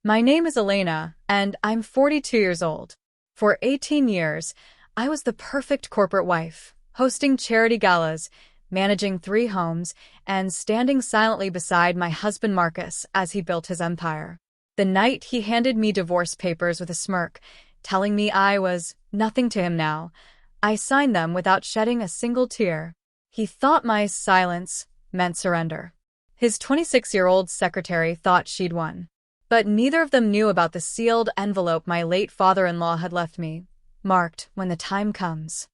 My name is Elena, and I'm 42 years old. For 18 years, I was the perfect corporate wife, hosting charity galas, managing 3 homes, and standing silently beside my husband Marcus as he built his empire. The night he handed me divorce papers with a smirk, telling me I was nothing to him now, I signed them without shedding a single tear. He thought my silence meant surrender. His 26-year-old secretary thought she'd won. But neither of them knew about the sealed envelope my late father-in-law had left me, marked "When the time comes."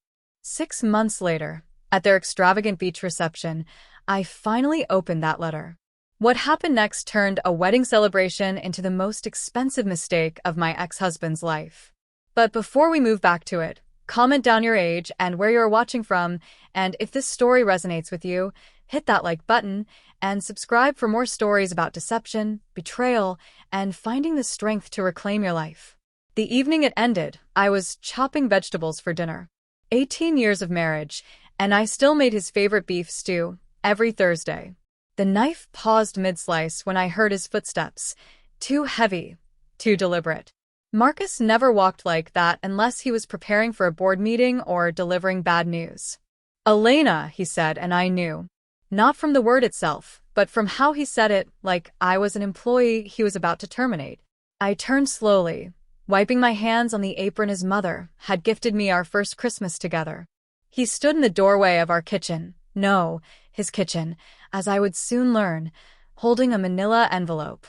6 months later, at their extravagant beach reception, I finally opened that letter. What happened next turned a wedding celebration into the most expensive mistake of my ex-husband's life. But before we move back to it, comment down your age and where you're watching from, and if this story resonates with you, hit that like button and subscribe for more stories about deception, betrayal, and finding the strength to reclaim your life. The evening it ended, I was chopping vegetables for dinner. 18 years of marriage, and I still made his favorite beef stew every Thursday. The knife paused mid-slice when I heard his footsteps. Too heavy, too deliberate. Marcus never walked like that unless he was preparing for a board meeting or delivering bad news. "Elena," he said, and I knew. Not from the word itself, but from how he said it, like I was an employee he was about to terminate. I turned slowly, wiping my hands on the apron his mother had gifted me our first Christmas together. He stood in the doorway of our kitchen, no, his kitchen, as I would soon learn, holding a manila envelope.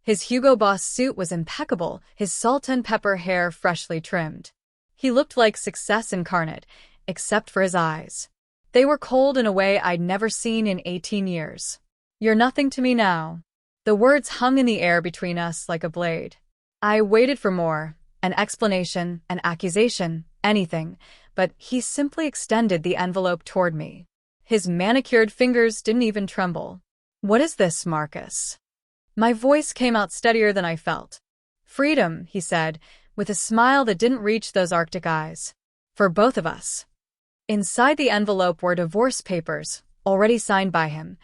His Hugo Boss suit was impeccable, his salt and pepper hair freshly trimmed. He looked like success incarnate, except for his eyes. They were cold in a way I'd never seen in 18 years. "You're nothing to me now." The words hung in the air between us like a blade. I waited for more, an explanation, an accusation, anything, but he simply extended the envelope toward me. His manicured fingers didn't even tremble. "What is this, Marcus?" My voice came out steadier than I felt. "Freedom," he said, with a smile that didn't reach those Arctic eyes. "For both of us." Inside the envelope were divorce papers, already signed by him,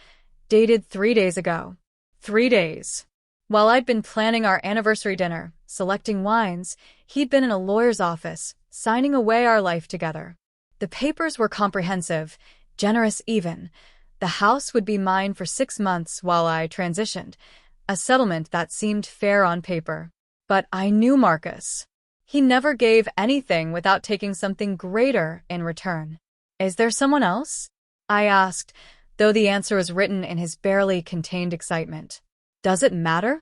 dated 3 days ago. 3 days. While I'd been planning our anniversary dinner, selecting wines, he'd been in a lawyer's office, signing away our life together. The papers were comprehensive, generous even. The house would be mine for 6 months while I transitioned, a settlement that seemed fair on paper. But I knew Marcus. He never gave anything without taking something greater in return. "Is there someone else?" I asked, though the answer was written in his barely contained excitement. "Does it matter?"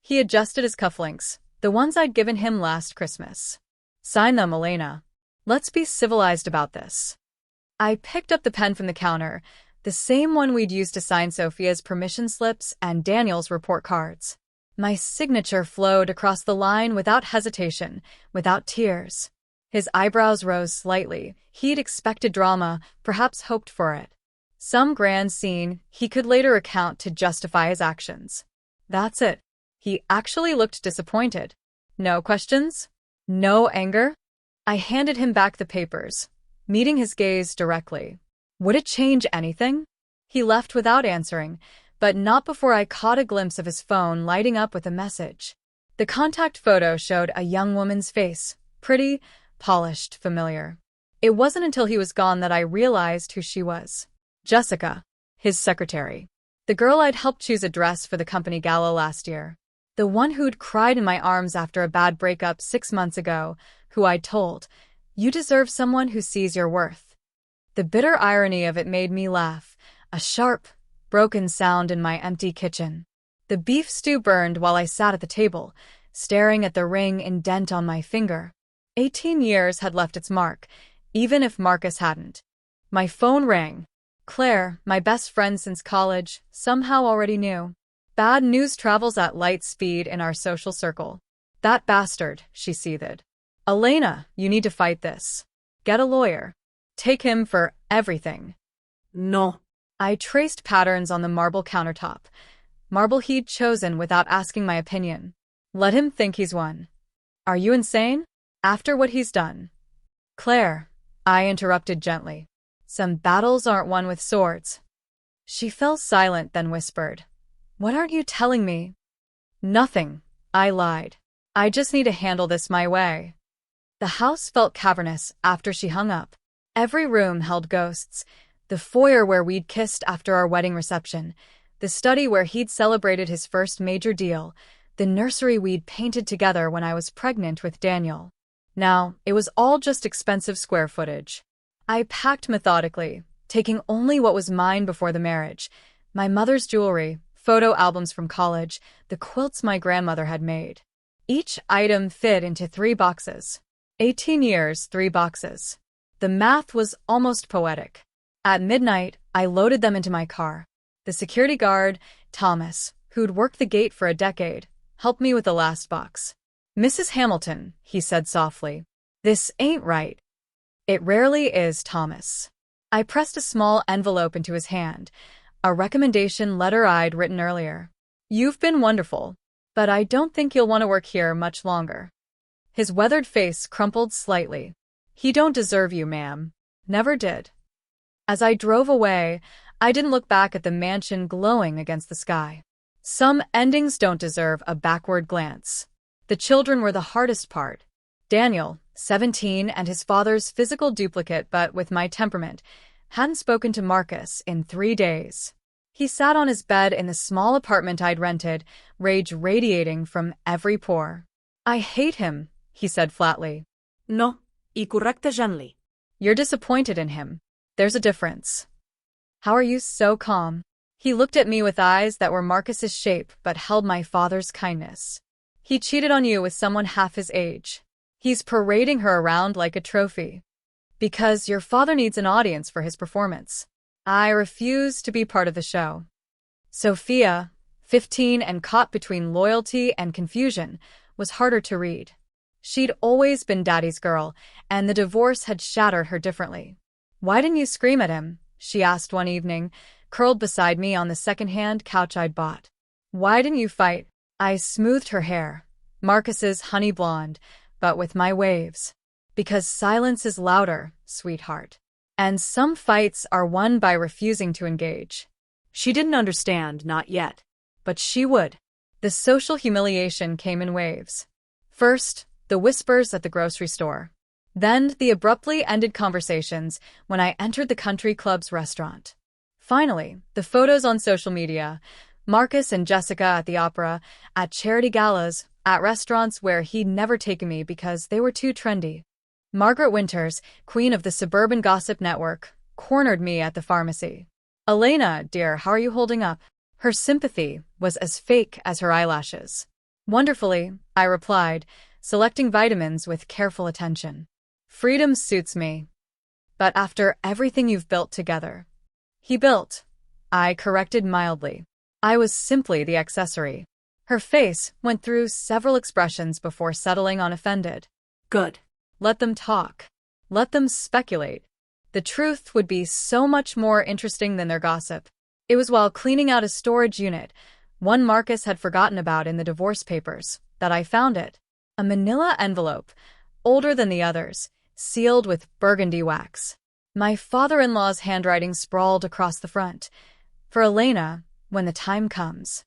He adjusted his cufflinks, the ones I'd given him last Christmas. "Sign them, Elena. Let's be civilized about this." I picked up the pen from the counter, the same one we'd used to sign Sophia's permission slips and Daniel's report cards. My signature flowed across the line without hesitation, without tears. His eyebrows rose slightly. He'd expected drama, perhaps hoped for it. Some grand scene he could later recount to justify his actions. "That's it." He actually looked disappointed. "No questions? No anger?" I handed him back the papers, meeting his gaze directly. Would it change anything? He left without answering, but not before I caught a glimpse of his phone lighting up with a message. The contact photo showed a young woman's face, pretty, polished, familiar. It wasn't until he was gone that I realized who she was. Jessica, his secretary. The girl I'd helped choose a dress for the company gala last year. The one who'd cried in my arms after a bad breakup 6 months ago, who I'd told, "You deserve someone who sees your worth." The bitter irony of it made me laugh, a sharp, broken sound in my empty kitchen. The beef stew burned while I sat at the table, staring at the ring indent on my finger. 18 years had left its mark, even if Marcus hadn't. My phone rang. Claire, my best friend since college, somehow already knew. Bad news travels at light speed in our social circle. "That bastard," she seethed. "Elena, you need to fight this. Get a lawyer. Take him for everything." No. I traced patterns on the marble countertop. Marble he'd chosen without asking my opinion. Let him think he's won. "Are you insane? After what he's done?" "Claire," I interrupted gently. "Some battles aren't won with swords." She fell silent, then whispered, "What aren't you telling me?" "Nothing," I lied. I just need to handle this my way. The house felt cavernous after she hung up. Every room held ghosts. The foyer where we'd kissed after our wedding reception, the study where he'd celebrated his first major deal, the nursery we'd painted together when I was pregnant with Daniel. Now, it was all just expensive square footage. I packed methodically, taking only what was mine before the marriage: my mother's jewelry, photo albums from college, the quilts my grandmother had made. Each item fit into 3 boxes. 18 years, 3 boxes. The math was almost poetic. At midnight, I loaded them into my car. The security guard, Thomas, who'd worked the gate for a decade, helped me with the last box. "Mrs. Hamilton," he said softly, "this ain't right." "It rarely is, Thomas." I pressed a small envelope into his hand, a recommendation letter I'd written earlier. "You've been wonderful, but I don't think you'll want to work here much longer." His weathered face crumpled slightly. "He don't deserve you, ma'am. Never did." As I drove away, I didn't look back at the mansion glowing against the sky. Some endings don't deserve a backward glance. The children were the hardest part. Daniel, 17 and his father's physical duplicate but with my temperament, hadn't spoken to Marcus in 3 days. He sat on his bed in the small apartment I'd rented, rage radiating from every pore. "I hate him," he said flatly. No, I correcte Janli. "You're disappointed in him. There's a difference." "How are you so calm?" He looked at me with eyes that were Marcus's shape but held my father's kindness. "He cheated on you with someone half his age. He's parading her around like a trophy. Because your father needs an audience for his performance. I refuse to be part of the show." Sophia, 15 and caught between loyalty and confusion, was harder to read. She'd always been Daddy's girl, and the divorce had shattered her differently. "Why didn't you scream at him?" she asked one evening, curled beside me on the second-hand couch I'd bought. "Why didn't you fight?" I smoothed her hair, Marcus's honey blonde, but with my waves. "Because silence is louder, sweetheart. And some fights are won by refusing to engage." She didn't understand, not yet. But she would. The social humiliation came in waves. First, the whispers at the grocery store. Then the abruptly ended conversations when I entered the country club's restaurant. Finally, the photos on social media, Marcus and Jessica at the opera, at charity galas, at restaurants where he'd never taken me because they were too trendy. Margaret Winters, queen of the suburban gossip network, cornered me at the pharmacy. "Elena, dear, how are you holding up?" Her sympathy was as fake as her eyelashes. "Wonderfully," I replied, selecting vitamins with careful attention. "Freedom suits me. But after everything you've built together." "He built," I corrected mildly. "I was simply the accessory." Her face went through several expressions before settling on offended. "Good. Let them talk. Let them speculate. The truth would be so much more interesting than their gossip." It was while cleaning out a storage unit, one Marcus had forgotten about in the divorce papers, that I found it. A manila envelope, older than the others, sealed with burgundy wax. My father-in-law's handwriting sprawled across the front. "For Elena, when the time comes."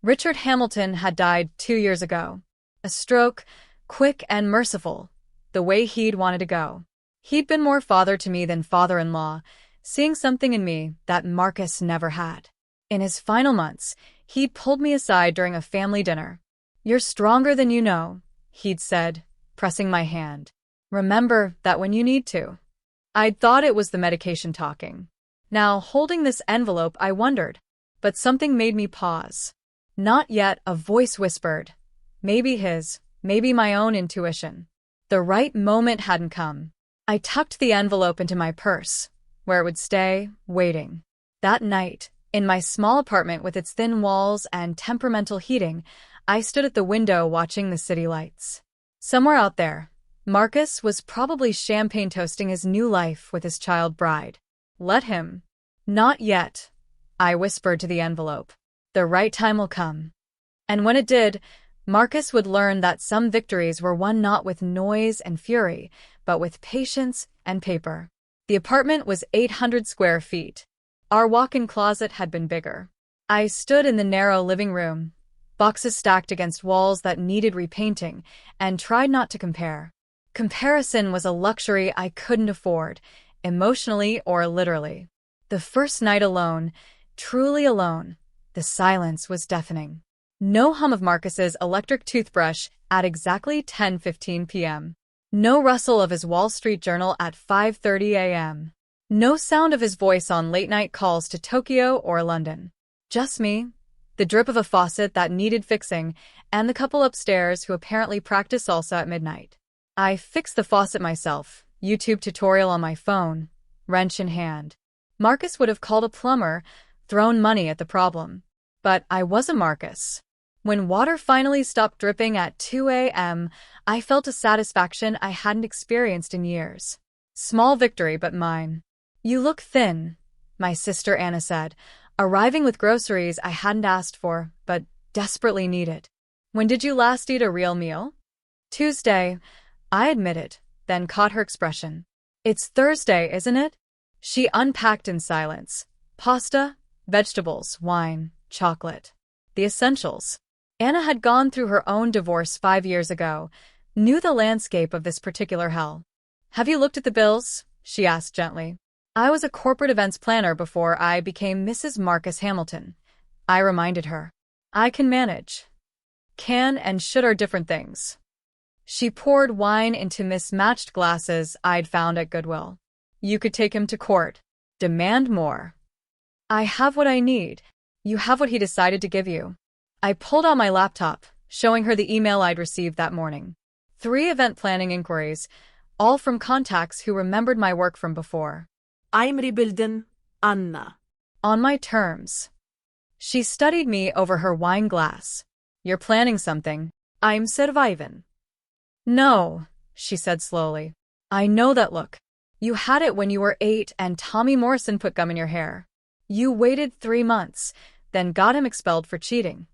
Richard Hamilton had died 2 years ago. A stroke, quick and merciful, the way he'd wanted to go. He'd been more father to me than father-in-law, seeing something in me that Marcus never had. In his final months, he'd pulled me aside during a family dinner. "You're stronger than you know," he'd said, pressing my hand. "Remember that when you need to." I'd thought it was the medication talking. Now, holding this envelope, I wondered, but something made me pause. Not yet, a voice whispered. Maybe his, maybe my own intuition. The right moment hadn't come. I tucked the envelope into my purse, where it would stay, waiting. That night, in my small apartment with its thin walls and temperamental heating, I stood at the window watching the city lights. Somewhere out there, Marcus was probably champagne toasting his new life with his child bride. Let him. "Not yet," I whispered to the envelope. "The right time will come." And when it did, Marcus would learn that some victories were won not with noise and fury, but with patience and paper. The apartment was 800 square feet. Our walk-in closet had been bigger. I stood in the narrow living room, boxes stacked against walls that needed repainting, and tried not to compare. Comparison was a luxury I couldn't afford, emotionally or literally. The first night alone, truly alone, the silence was deafening. No hum of Marcus's electric toothbrush at exactly 10:15 p.m. No rustle of his Wall Street Journal at 5:30 a.m. No sound of his voice on late-night calls to Tokyo or London. Just me, the drip of a faucet that needed fixing, and the couple upstairs who apparently practice salsa at midnight. I fixed the faucet myself, YouTube tutorial on my phone, wrench in hand. Marcus would have called a plumber, thrown money at the problem. But I wasn't Marcus. When water finally stopped dripping at 2 a.m., I felt a satisfaction I hadn't experienced in years. Small victory, but mine. "You look thin," my sister Anna said, arriving with groceries I hadn't asked for, but desperately needed. "When did you last eat a real meal?" "Tuesday," I admitted, then caught her expression. "It's Thursday, isn't it?" She unpacked in silence. Pasta, vegetables, wine, chocolate. The essentials. Anna had gone through her own divorce 5 years ago, knew the landscape of this particular hell. "Have you looked at the bills?" she asked gently. "I was a corporate events planner before I became Mrs. Marcus Hamilton," I reminded her. "I can manage." Can and should are different things. She poured wine into mismatched glasses I'd found at Goodwill. "You could take him to court. Demand more." "I have what I need. You have what he decided to give you." I pulled out my laptop, showing her the email I'd received that morning. 3 event planning inquiries, all from contacts who remembered my work from before. I'm rebuilding, Anna. On my terms. She studied me over her wine glass. "You're planning something." I'm surviving. "No," she said slowly. "I know that look. You had it when you were 8 and Tommy Morrison put gum in your hair. You waited 3 months, then got him expelled for cheating.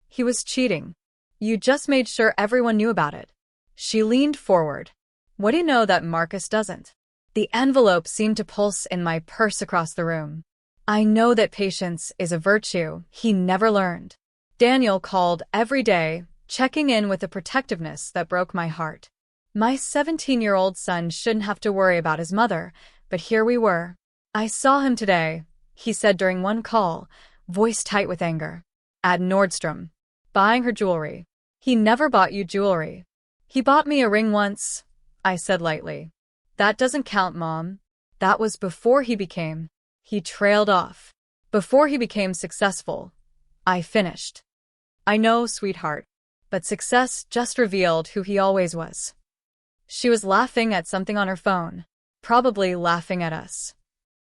He was cheating. You just made sure everyone knew about it." She leaned forward. "What do you know that Marcus doesn't?" The envelope seemed to pulse in my purse across the room. "I know that patience is a virtue he never learned." Daniel called every day, checking in with a protectiveness that broke my heart. My 17-year-old son shouldn't have to worry about his mother, but here we were. "I saw him today," he said during one call, voice tight with anger. "At Nordstrom. Buying her jewelry." "He never bought you jewelry." "He bought me a ring once," I said lightly. "That doesn't count, Mom. That was before he became." He trailed off. "Before he became successful," I finished. "I know, sweetheart. But success just revealed who he always was." She was laughing at something on her phone. Probably laughing at us.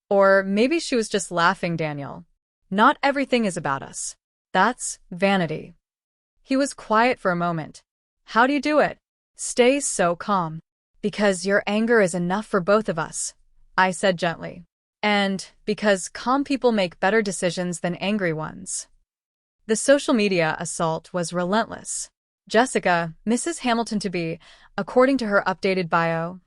Or maybe she was just laughing, Daniel. Not everything is about us. That's vanity. He was quiet for a moment. "How do you do it?" "Stay so calm." "Because your anger is enough for both of us," I said gently. "And because calm people make better decisions than angry ones." The social media assault was relentless. Jessica, Mrs. Hamilton-to-be, according to her updated bio,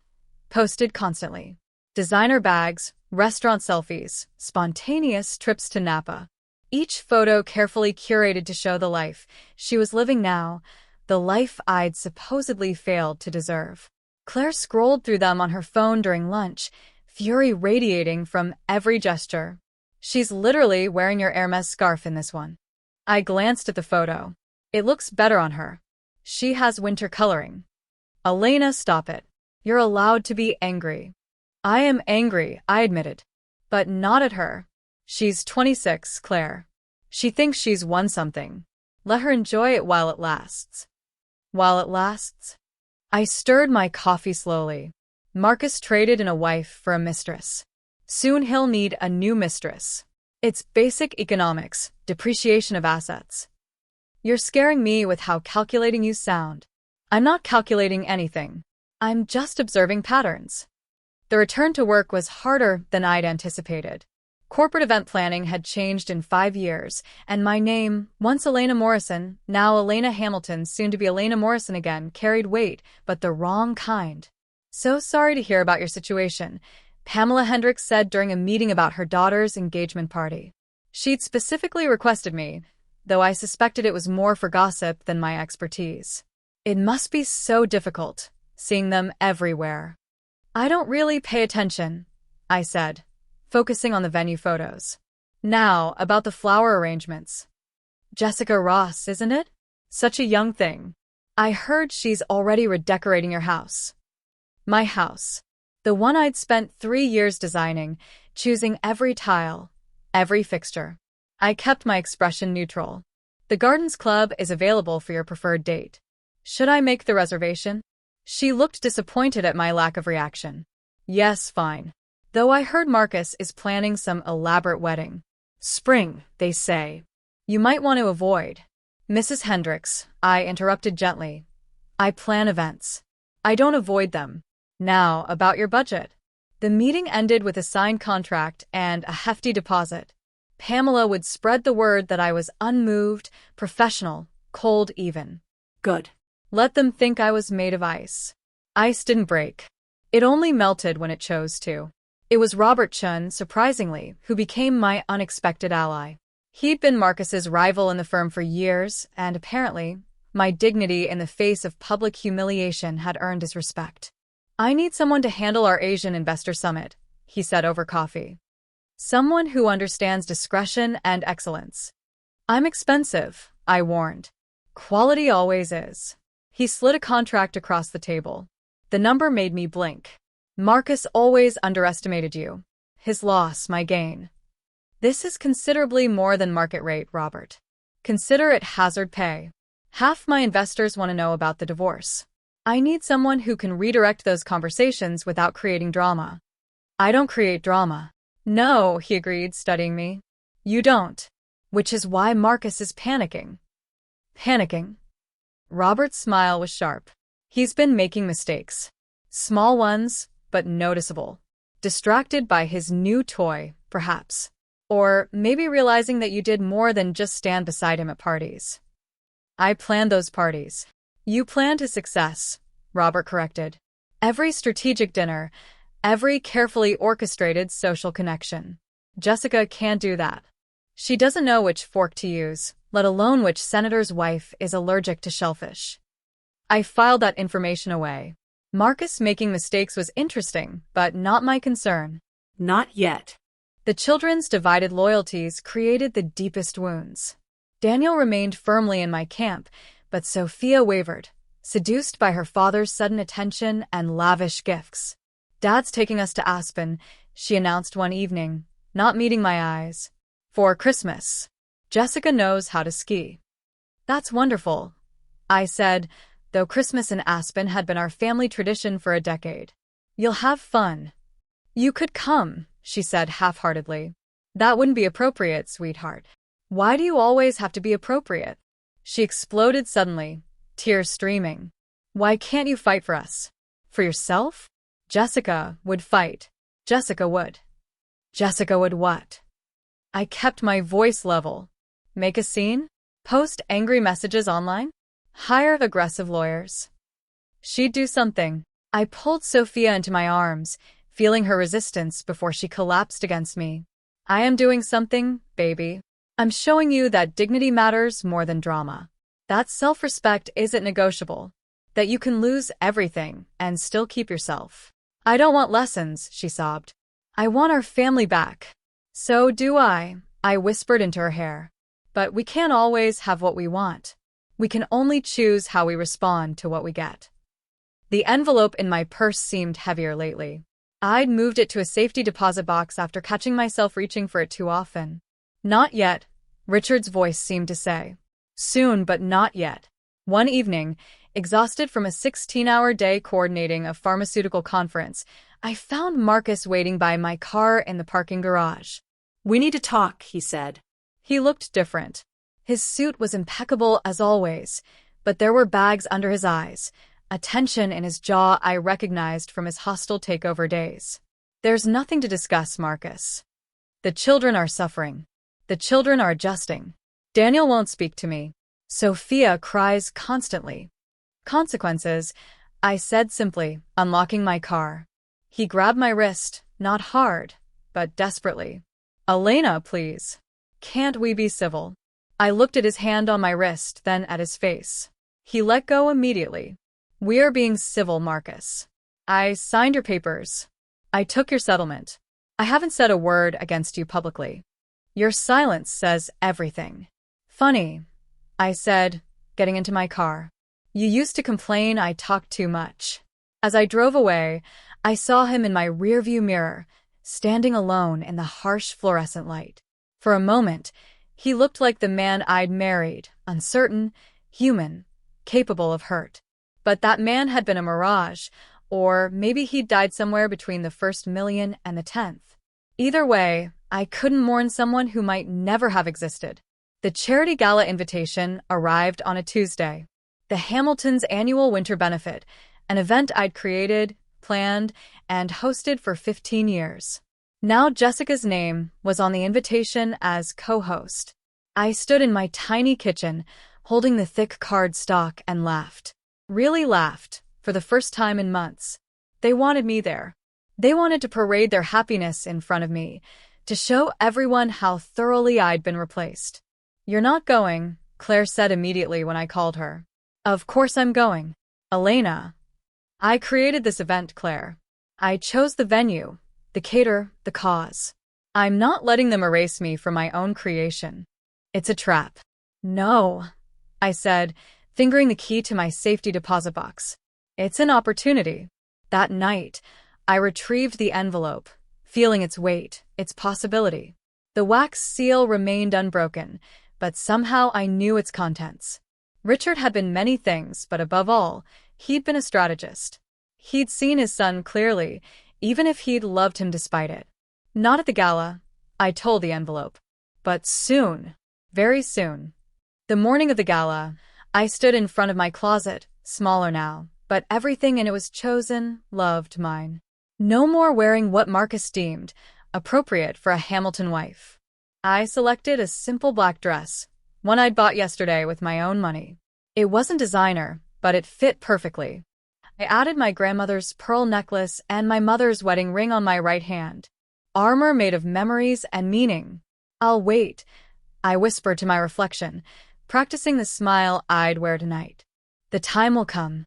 posted constantly. Designer bags, restaurant selfies, spontaneous trips to Napa. Each photo carefully curated to show the life she was living now, the life I'd supposedly failed to deserve. Claire scrolled through them on her phone during lunch, fury radiating from every gesture. "She's literally wearing your Hermes scarf in this one." I glanced at the photo. "It looks better on her. She has winter coloring." "Elena, stop it. You're allowed to be angry." "I am angry," I admitted. "But not at her. She's 26, Claire. She thinks she's won something. Let her enjoy it while it lasts." "While it lasts?" I stirred my coffee slowly. Marcus traded in a wife for a mistress. Soon he'll need a new mistress. It's basic economics, depreciation of assets. "You're scaring me with how calculating you sound." "I'm not calculating anything. I'm just observing patterns." The return to work was harder than I'd anticipated. Corporate event planning had changed in 5 years, and my name, once Elena Morrison, now Elena Hamilton, soon to be Elena Morrison again, carried weight, but the wrong kind. "So sorry to hear about your situation," Pamela Hendricks said during a meeting about her daughter's engagement party. She'd specifically requested me, though I suspected it was more for gossip than my expertise. It must be so difficult, seeing them everywhere. I don't really pay attention, I said, focusing on the venue photos. Now, about the flower arrangements. Jessica Ross, isn't it? Such a young thing. I heard she's already redecorating your house. My house. The one I'd spent 3 years designing, choosing every tile, every fixture. I kept my expression neutral. The Gardens Club is available for your preferred date. Should I make the reservation? She looked disappointed at my lack of reaction. Yes, fine. Though I heard Marcus is planning some elaborate wedding. Spring, they say. You might want to avoid. Mrs. Hendricks, I interrupted gently. I plan events. I don't avoid them. Now, about your budget. The meeting ended with a signed contract and a hefty deposit. Pamela would spread the word that I was unmoved, professional, cold even. Good. Let them think I was made of ice. Ice didn't break. It only melted when it chose to. It was Robert Chun, surprisingly, who became my unexpected ally. He'd been Marcus's rival in the firm for years, and apparently, my dignity in the face of public humiliation had earned his respect. I need someone to handle our Asian investor summit, he said over coffee. Someone who understands discretion and excellence. I'm expensive, I warned. Quality always is. He slid a contract across the table. The number made me blink. Marcus always underestimated you. His loss, my gain. This is considerably more than market rate, Robert. Consider it hazard pay. Half my investors want to know about the divorce. I need someone who can redirect those conversations without creating drama. I don't create drama. No, he agreed, studying me. You don't. Which is why Marcus is panicking. Panicking? Robert's smile was sharp. He's been making mistakes. Small ones, but noticeable. Distracted by his new toy, perhaps. Or maybe realizing that you did more than just stand beside him at parties. I planned those parties. You planned his success, Robert corrected. Every strategic dinner, every carefully orchestrated social connection. Jessica can't do that. She doesn't know which fork to use, let alone which senator's wife is allergic to shellfish. I filed that information away. Marcus making mistakes was interesting, but not my concern. Not yet. The children's divided loyalties created the deepest wounds. Daniel remained firmly in my camp, but Sophia wavered, seduced by her father's sudden attention and lavish gifts. Dad's taking us to Aspen, she announced one evening, not meeting my eyes. For Christmas. Jessica knows how to ski. That's wonderful, I said, though Christmas in Aspen had been our family tradition for a decade. You'll have fun. You could come, she said half-heartedly. That wouldn't be appropriate, sweetheart. Why do you always have to be appropriate? She exploded suddenly, tears streaming. Why can't you fight for us? For yourself? Jessica would fight. Jessica would. Jessica would what? I kept my voice level. Make a scene? Post angry messages online? Hire aggressive lawyers? She'd do something. I pulled Sophia into my arms, feeling her resistance before she collapsed against me. I am doing something, baby. I'm showing you that dignity matters more than drama. That self-respect isn't negotiable. That you can lose everything and still keep yourself. I don't want lessons, she sobbed. I want our family back. So do I whispered into her hair. But we can't always have what we want. We can only choose how we respond to what we get. The envelope in my purse seemed heavier lately. I'd moved it to a safety deposit box after catching myself reaching for it too often. Not yet, Richard's voice seemed to say. Soon, but not yet. One evening, exhausted from a 16-hour day coordinating a pharmaceutical conference, I found Marcus waiting by my car in the parking garage. We need to talk, he said. He looked different. His suit was impeccable as always, but there were bags under his eyes, a tension in his jaw I recognized from his hostile takeover days. There's nothing to discuss, Marcus. The children are suffering. The children are adjusting. Daniel won't speak to me. Sophia cries constantly. Consequences, I said simply, unlocking my car. He grabbed my wrist, not hard, but desperately. Elena, please. Can't we be civil? I looked at his hand on my wrist, then at his face. He let go immediately. We are being civil, Marcus. I signed your papers. I took your settlement. I haven't said a word against you publicly. Your silence says everything. Funny, I said, getting into my car. You used to complain I talked too much. As I drove away, I saw him in my rearview mirror, standing alone in the harsh fluorescent light. For a moment, he looked like the man I'd married, uncertain, human, capable of hurt. But that man had been a mirage, or maybe he'd died somewhere between the first million and the 10th. Either way, I couldn't mourn someone who might never have existed. The charity gala invitation arrived on a Tuesday. The Hamiltons' annual winter benefit, an event I'd created, planned, and hosted for 15 years. Now Jessica's name was on the invitation as co-host. I stood in my tiny kitchen, holding the thick cardstock, and laughed. Really laughed, for the first time in months. They wanted me there. They wanted to parade their happiness in front of me, to show everyone how thoroughly I'd been replaced. You're not going, Claire said immediately when I called her. Of course I'm going. Elena. I created this event, Claire. I chose the venue, the caterer, the cause. I'm not letting them erase me from my own creation. It's a trap. No, I said, fingering the key to my safety deposit box. It's an opportunity. That night, I retrieved the envelope, feeling its weight, its possibility. The wax seal remained unbroken, but somehow I knew its contents. Richard had been many things, but above all, he'd been a strategist. He'd seen his son clearly, even if he'd loved him despite it. Not at the gala, I told the envelope. But soon, very soon. The morning of the gala, I stood in front of my closet, smaller now, but everything in it was chosen, loved, mine. No more wearing what Marcus deemed appropriate for a Hamilton wife. I selected a simple black dress, one I'd bought yesterday with my own money. It wasn't designer, but it fit perfectly. I added my grandmother's pearl necklace and my mother's wedding ring on my right hand. Armor made of memories and meaning. I'll wait, I whispered to my reflection, practicing the smile I'd wear tonight. The time will come.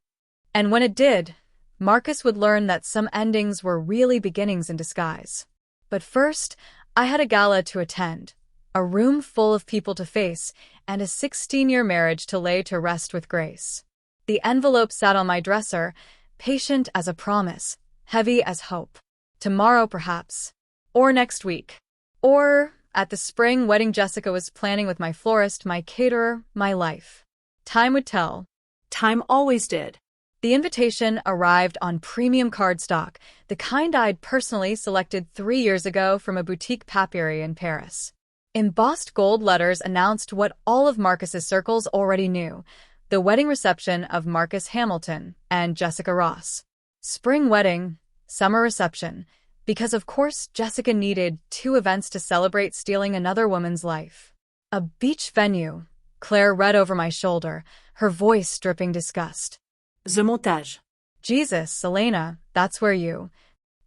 And when it did, Marcus would learn that some endings were really beginnings in disguise. But first, I had a gala to attend, a room full of people to face, and a 16-year marriage to lay to rest with grace. The envelope sat on my dresser, patient as a promise, heavy as hope. Tomorrow, perhaps. Or next week. Or at the spring wedding Jessica was planning with my florist, my caterer, my life. Time would tell. Time always did. The invitation arrived on premium cardstock, the kind I'd personally selected 3 years ago from a boutique papery in Paris. Embossed gold letters announced what all of Marcus's circles already knew: the wedding reception of Marcus Hamilton and Jessica Ross. Spring wedding, summer reception, because of course Jessica needed 2 events to celebrate stealing another woman's life. A beach venue, Claire read over my shoulder, her voice dripping disgust. The montage. Jesus, Elena, that's where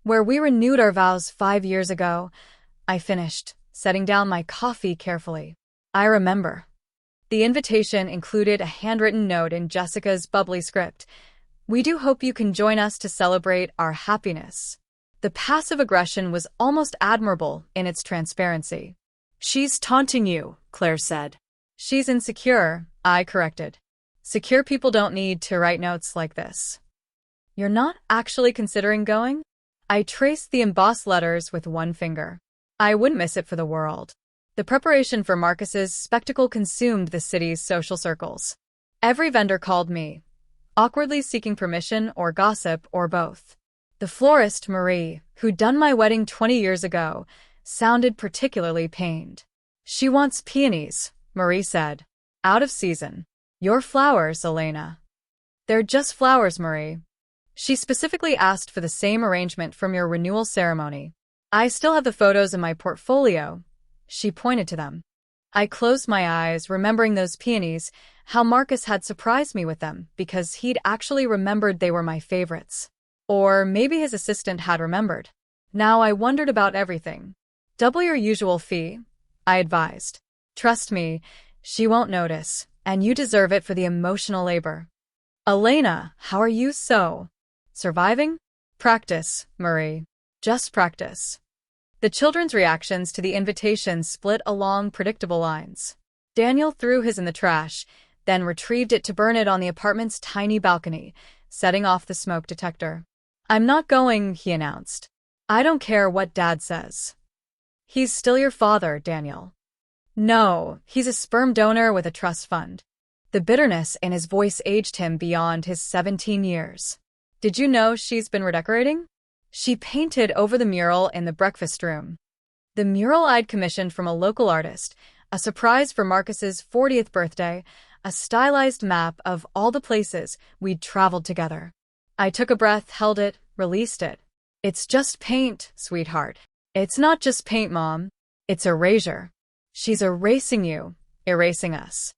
we renewed our vows 5 years ago, I finished, setting down my coffee carefully. I remember. The invitation included a handwritten note in Jessica's bubbly script. We do hope you can join us to celebrate our happiness. The passive aggression was almost admirable in its transparency. She's taunting you, Claire said. She's insecure, I corrected. Secure people don't need to write notes like this. You're not actually considering going? I traced the embossed letters with one finger. I wouldn't miss it for the world. The preparation for Marcus's spectacle consumed the city's social circles. Every vendor called me, awkwardly seeking permission or gossip or both. The florist, Marie, who'd done my wedding 20 years ago, sounded particularly pained. She wants peonies, Marie said. Out of season. Your flowers, Elena. They're just flowers, Marie. She specifically asked for the same arrangement from your renewal ceremony. I still have the photos in my portfolio. She pointed to them. I closed my eyes, remembering those peonies, how Marcus had surprised me with them because he'd actually remembered they were my favorites. Or maybe his assistant had remembered. Now I wondered about everything. Double your usual fee, I advised. Trust me, She won't notice, and you deserve it for the emotional labor. Elena, how are you surviving? Practice, Marie. Just practice. The children's reactions to the invitation split along predictable lines. Daniel threw his in the trash, then retrieved it to burn it on the apartment's tiny balcony, setting off the smoke detector. I'm not going, he announced. I don't care what Dad says. He's still your father, Daniel. No, he's a sperm donor with a trust fund. The bitterness in his voice aged him beyond his 17 years. Did you know she's been redecorating? She painted over the mural in the breakfast room. The mural I'd commissioned from a local artist, a surprise for Marcus's 40th birthday, a stylized map of all the places we'd traveled together. I took a breath, held it, released it. It's just paint, sweetheart. It's not just paint, Mom. It's erasure. She's erasing you, erasing us.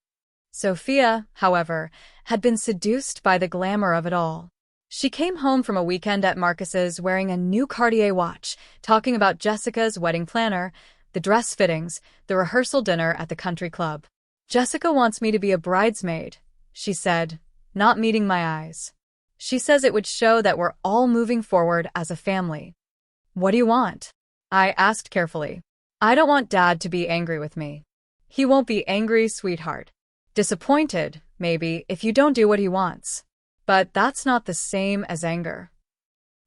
Sophia, however, had been seduced by the glamour of it all. She came home from a weekend at Marcus's wearing a new Cartier watch, talking about Jessica's wedding planner, the dress fittings, the rehearsal dinner at the country club. Jessica wants me to be a bridesmaid, she said, not meeting my eyes. She says it would show that we're all moving forward as a family. What do you want? I asked carefully. I don't want Dad to be angry with me. He won't be angry, sweetheart. Disappointed, maybe, if you don't do what he wants. But that's not the same as anger.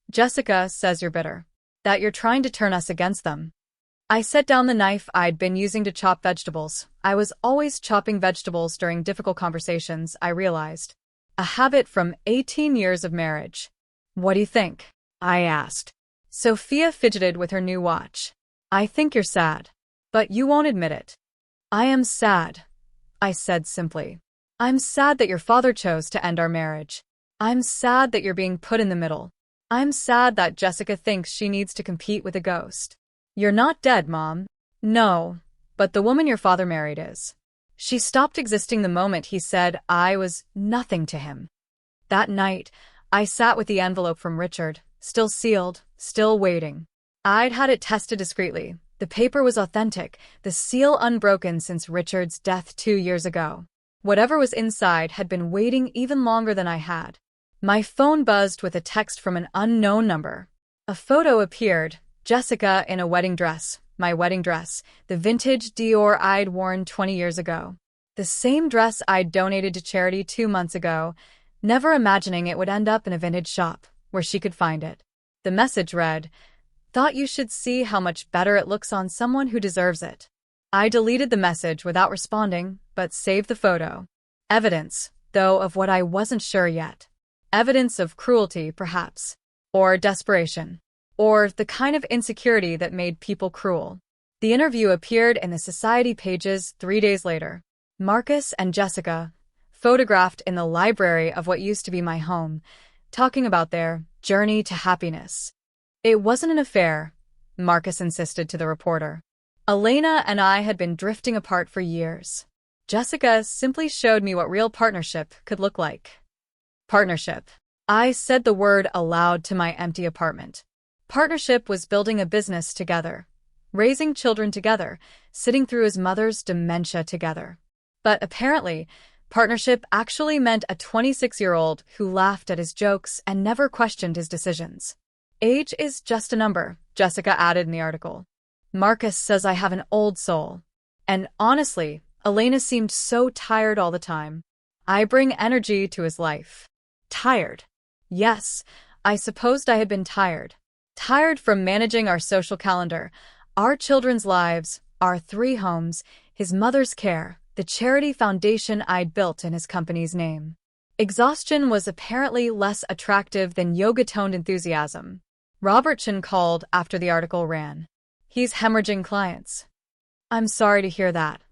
Jessica says you're bitter, that you're trying to turn us against them. I set down the knife I'd been using to chop vegetables. I was always chopping vegetables during difficult conversations, I realized. A habit from 18 years of marriage. What do you think? I asked. Sophia fidgeted with her new watch. I think you're sad. But you won't admit it. I am sad, I said simply. I'm sad that your father chose to end our marriage. I'm sad that you're being put in the middle. I'm sad that Jessica thinks she needs to compete with a ghost. You're not dead, Mom. No, but the woman your father married is. She stopped existing the moment he said I was nothing to him. That night, I sat with the envelope from Richard, still sealed, still waiting. I'd had it tested discreetly. The paper was authentic, the seal unbroken since Richard's death 2 years ago. Whatever was inside had been waiting even longer than I had. My phone buzzed with a text from an unknown number. A photo appeared, Jessica in a wedding dress, my wedding dress, the vintage Dior I'd worn 20 years ago. The same dress I'd donated to charity 2 months ago, never imagining it would end up in a vintage shop, where she could find it. The message read, "Thought you should see how much better it looks on someone who deserves it." I deleted the message without responding, but saved the photo. Evidence, though, of what I wasn't sure yet. Evidence of cruelty, perhaps. Or desperation. Or the kind of insecurity that made people cruel. The interview appeared in the society pages 3 days later. Marcus and Jessica, photographed in the library of what used to be my home, talking about their journey to happiness. It wasn't an affair, Marcus insisted to the reporter. Elena and I had been drifting apart for years. Jessica simply showed me what real partnership could look like. Partnership. I said the word aloud to my empty apartment. Partnership was building a business together, raising children together, sitting through his mother's dementia together. But apparently, partnership actually meant a 26-year-old who laughed at his jokes and never questioned his decisions. Age is just a number, Jessica added in the article. Marcus says I have an old soul. And honestly, Elena seemed so tired all the time. I bring energy to his life. Tired. Yes, I supposed I had been tired. Tired from managing our social calendar, our children's lives, our 3 homes, his mother's care, the charity foundation I'd built in his company's name. Exhaustion was apparently less attractive than yoga-toned enthusiasm. Robertson called after the article ran. He's hemorrhaging clients. I'm sorry to hear that.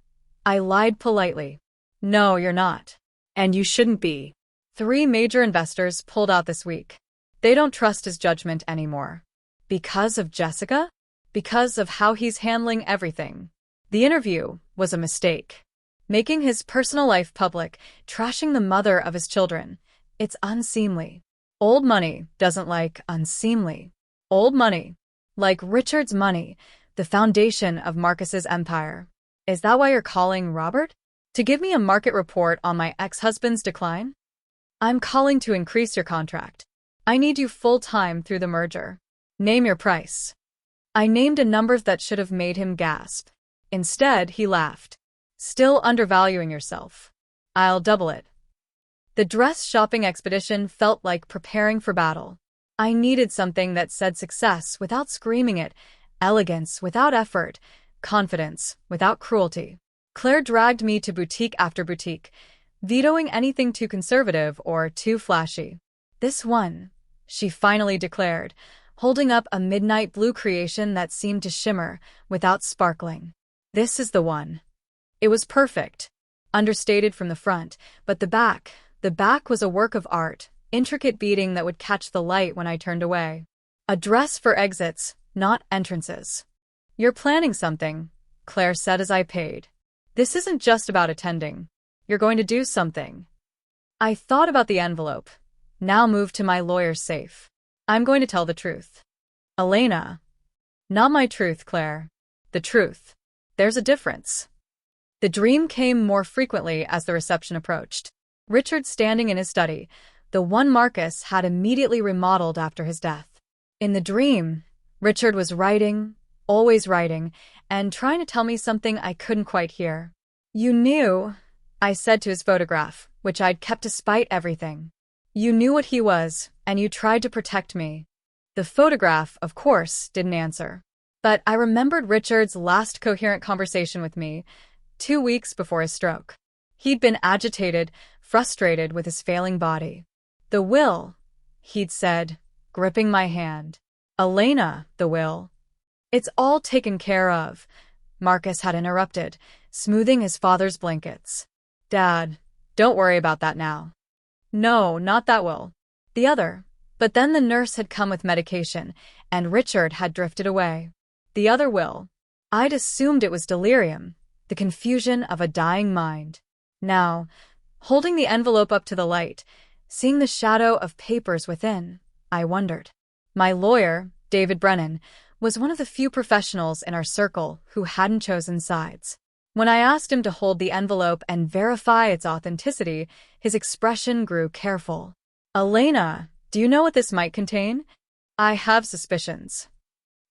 I lied politely. No, you're not. And you shouldn't be. 3 major investors pulled out this week. They don't trust his judgment anymore. Because of Jessica? Because of how he's handling everything. The interview was a mistake. Making his personal life public, trashing the mother of his children. It's unseemly. Old money doesn't like unseemly. Old money. Like Richard's money, the foundation of Marcus's empire. Is that why you're calling, Robert? To give me a market report on my ex-husband's decline? I'm calling to increase your contract. I need you full-time through the merger. Name your price. I named a number that should have made him gasp. Instead, he laughed. Still undervaluing yourself. I'll double it. The dress shopping expedition felt like preparing for battle. I needed something that said success without screaming it, elegance without effort, confidence without cruelty. Claire dragged me to boutique after boutique, vetoing anything too conservative or too flashy. This one, she finally declared, holding up a midnight blue creation that seemed to shimmer without sparkling. This is the one. It was perfect, understated from the front, but the back was a work of art, intricate beading that would catch the light when I turned away. A dress for exits, not entrances. You're planning something, Claire said as I paid. This isn't just about attending. You're going to do something. I thought about the envelope. Now moved to my lawyer's safe. I'm going to tell the truth. Elena. Not my truth, Claire. The truth. There's a difference. The dream came more frequently as the reception approached. Richard standing in his study, the one Marcus had immediately remodeled after his death. In the dream, Richard was writing, always writing, and trying to tell me something I couldn't quite hear. You knew, I said to his photograph, which I'd kept despite everything. You knew what he was, and you tried to protect me. The photograph, of course, didn't answer. But I remembered Richard's last coherent conversation with me, 2 weeks before his stroke. He'd been agitated, frustrated with his failing body. The will, he'd said, gripping my hand. Elena, the will. It's all taken care of, Marcus had interrupted, smoothing his father's blankets. Dad, don't worry about that now. No, not that will. The other. But then the nurse had come with medication, and Richard had drifted away. The other will. I'd assumed it was delirium, the confusion of a dying mind. Now, holding the envelope up to the light, seeing the shadow of papers within, I wondered. My lawyer, David Brennan, was one of the few professionals in our circle who hadn't chosen sides. When I asked him to hold the envelope and verify its authenticity, his expression grew careful. Elena, do you know what this might contain? I have suspicions.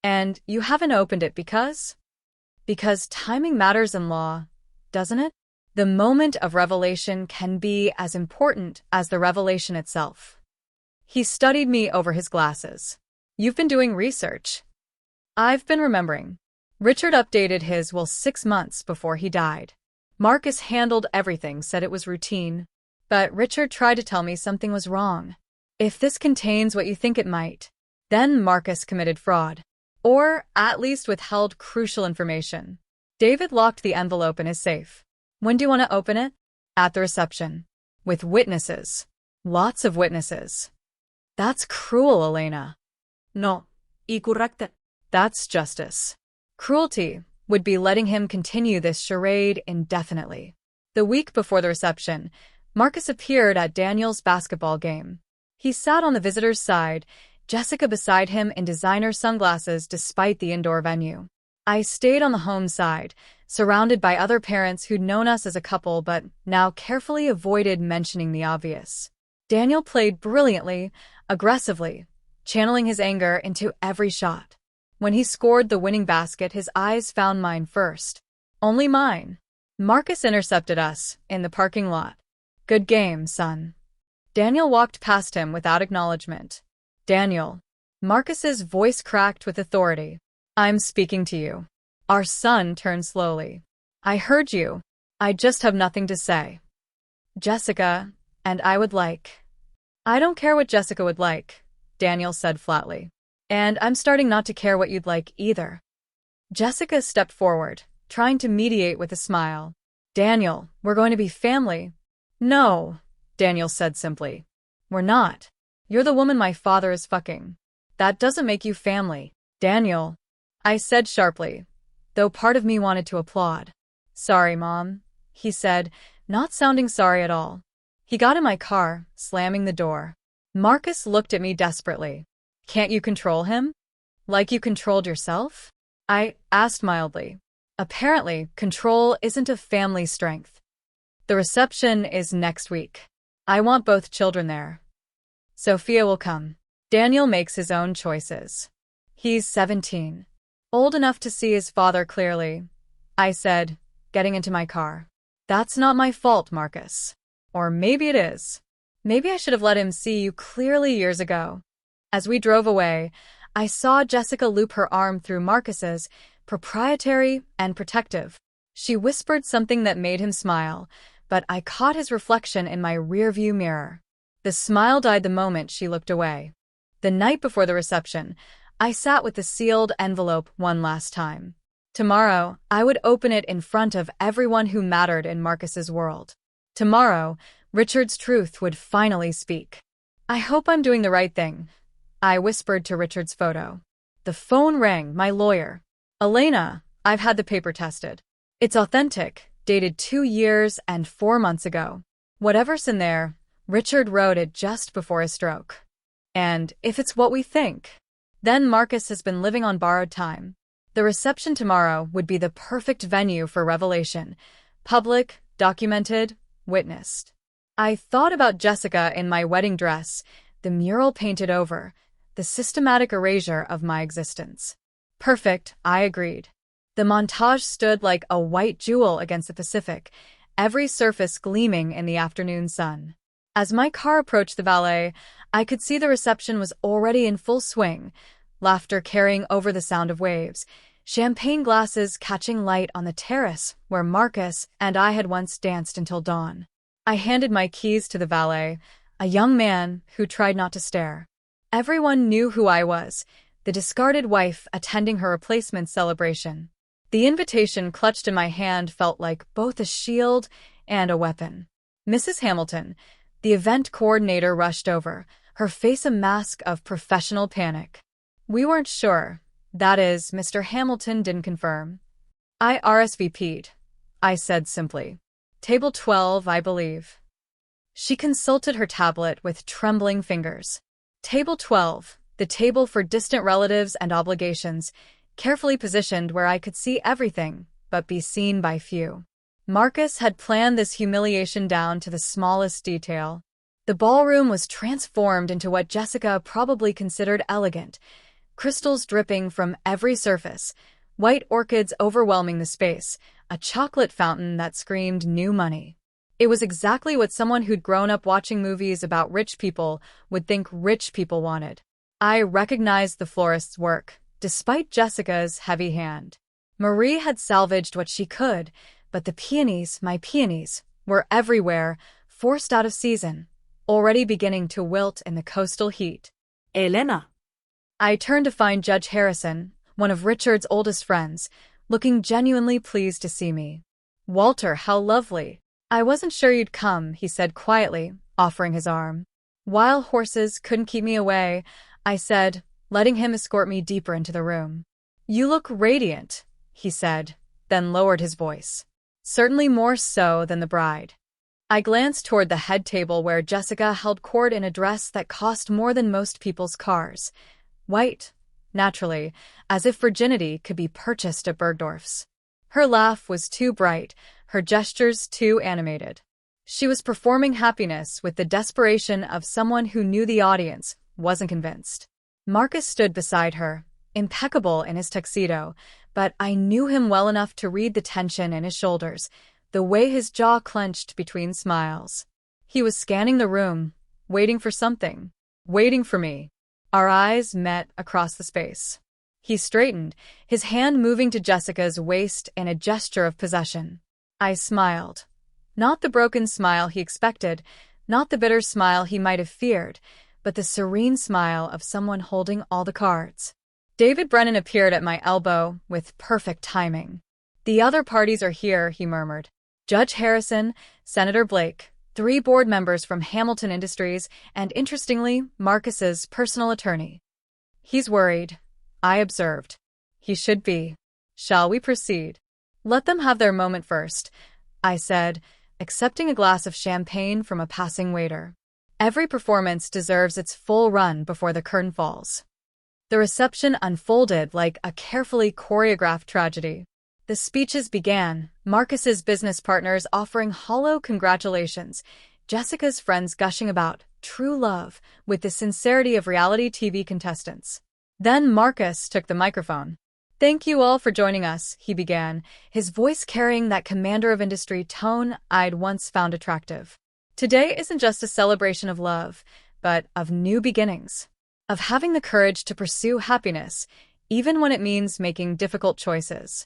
And you haven't opened it because? Because timing matters in law, doesn't it? The moment of revelation can be as important as the revelation itself. He studied me over his glasses. You've been doing research. I've been remembering. Richard updated his will 6 months before he died. Marcus handled everything, said it was routine. But Richard tried to tell me something was wrong. If this contains what you think it might, then Marcus committed fraud. Or at least withheld crucial information. David locked the envelope in his safe. When do you want to open it? At the reception. With witnesses. Lots of witnesses. That's cruel, Elena. No. Y correcte. That's justice. Cruelty would be letting him continue this charade indefinitely. The week before the reception, Marcus appeared at Daniel's basketball game. He sat on the visitor's side, Jessica beside him in designer sunglasses despite the indoor venue. I stayed on the home side, surrounded by other parents who'd known us as a couple but now carefully avoided mentioning the obvious. Daniel played brilliantly, aggressively, channeling his anger into every shot. When he scored the winning basket, his eyes found mine first. Only mine. Marcus intercepted us in the parking lot. Good game, son. Daniel walked past him without acknowledgement. Daniel. Marcus's voice cracked with authority. I'm speaking to you. Our son turned slowly. I heard you. I just have nothing to say. Jessica, and I would like. I don't care what Jessica would like, Daniel said flatly. And I'm starting not to care what you'd like either. Jessica stepped forward, trying to mediate with a smile. Daniel, we're going to be family. No, Daniel said simply. We're not. You're the woman my father is fucking. That doesn't make you family. Daniel, I said sharply, though part of me wanted to applaud. Sorry, Mom, he said, not sounding sorry at all. He got in my car, slamming the door. Marcus looked at me desperately. Can't you control him? Like you controlled yourself? I asked mildly. Apparently, control isn't a family strength. The reception is next week. I want both children there. Sophia will come. Daniel makes his own choices. He's 17. Old enough to see his father clearly, I said, getting into my car. That's not my fault, Marcus. Or maybe it is. Maybe I should have let him see you clearly years ago. As we drove away, I saw Jessica loop her arm through Marcus's, proprietary and protective. She whispered something that made him smile, but I caught his reflection in my rearview mirror. The smile died the moment she looked away. The night before the reception, I sat with the sealed envelope one last time. Tomorrow, I would open it in front of everyone who mattered in Marcus's world. Tomorrow, Richard's truth would finally speak. I hope I'm doing the right thing, I whispered to Richard's photo. The phone rang, my lawyer. Elena, I've had the paper tested. It's authentic, dated 2 years and 4 months ago. Whatever's in there, Richard wrote it just before his stroke. And if it's what we think, then Marcus has been living on borrowed time. The reception tomorrow would be the perfect venue for revelation. Public, documented, witnessed. I thought about Jessica in my wedding dress, the mural painted over, the systematic erasure of my existence. Perfect, I agreed. The montage stood like a white jewel against the Pacific, every surface gleaming in the afternoon sun. As my car approached the valet, I could see the reception was already in full swing, laughter carrying over the sound of waves, champagne glasses catching light on the terrace where Marcus and I had once danced until dawn. I handed my keys to the valet, a young man who tried not to stare. Everyone knew who I was, the discarded wife attending her replacement celebration. The invitation clutched in my hand felt like both a shield and a weapon. Mrs. Hamilton, the event coordinator, rushed over, her face a mask of professional panic. We weren't sure. That is, Mr. Hamilton didn't confirm. I RSVP'd, I said simply. Table 12, I believe. She consulted her tablet with trembling fingers. Table 12, the table for distant relatives and obligations, carefully positioned where I could see everything, but be seen by few. Marcus had planned this humiliation down to the smallest detail. The ballroom was transformed into what Jessica probably considered elegant, crystals dripping from every surface, white orchids overwhelming the space, a chocolate fountain that screamed new money. It was exactly what someone who'd grown up watching movies about rich people would think rich people wanted. I recognized the florist's work, despite Jessica's heavy hand. Marie had salvaged what she could, but the peonies, my peonies, were everywhere, forced out of season, already beginning to wilt in the coastal heat. Elena. I turned to find Judge Harrison, one of Richard's oldest friends, looking genuinely pleased to see me. Walter, how lovely. I wasn't sure you'd come, he said quietly, offering his arm. Wild horses couldn't keep me away, I said, letting him escort me deeper into the room. You look radiant, he said, then lowered his voice. Certainly more so than the bride. I glanced toward the head table where Jessica held court in a dress that cost more than most people's cars. White, naturally, as if virginity could be purchased at Bergdorf's. Her laugh was too bright, her gestures too animated. She was performing happiness with the desperation of someone who knew the audience wasn't convinced. Marcus stood beside her, impeccable in his tuxedo, but I knew him well enough to read the tension in his shoulders, the way his jaw clenched between smiles. He was scanning the room, waiting for something, waiting for me. Our eyes met across the space. He straightened, his hand moving to Jessica's waist in a gesture of possession. I smiled. Not the broken smile he expected, not the bitter smile he might have feared, but the serene smile of someone holding all the cards. David Brennan appeared at my elbow with perfect timing. The other parties are here, he murmured. Judge Harrison, Senator Blake, 3 board members from Hamilton Industries, and interestingly, Marcus's personal attorney. He's worried, I observed. He should be. Shall we proceed? Let them have their moment first, I said, accepting a glass of champagne from a passing waiter. Every performance deserves its full run before the curtain falls. The reception unfolded like a carefully choreographed tragedy. The speeches began, Marcus's business partners offering hollow congratulations, Jessica's friends gushing about true love with the sincerity of reality TV contestants. Then Marcus took the microphone. "Thank you all for joining us," he began, his voice carrying that commander of industry tone I'd once found attractive. "Today isn't just a celebration of love, but of new beginnings, of having the courage to pursue happiness, even when it means making difficult choices."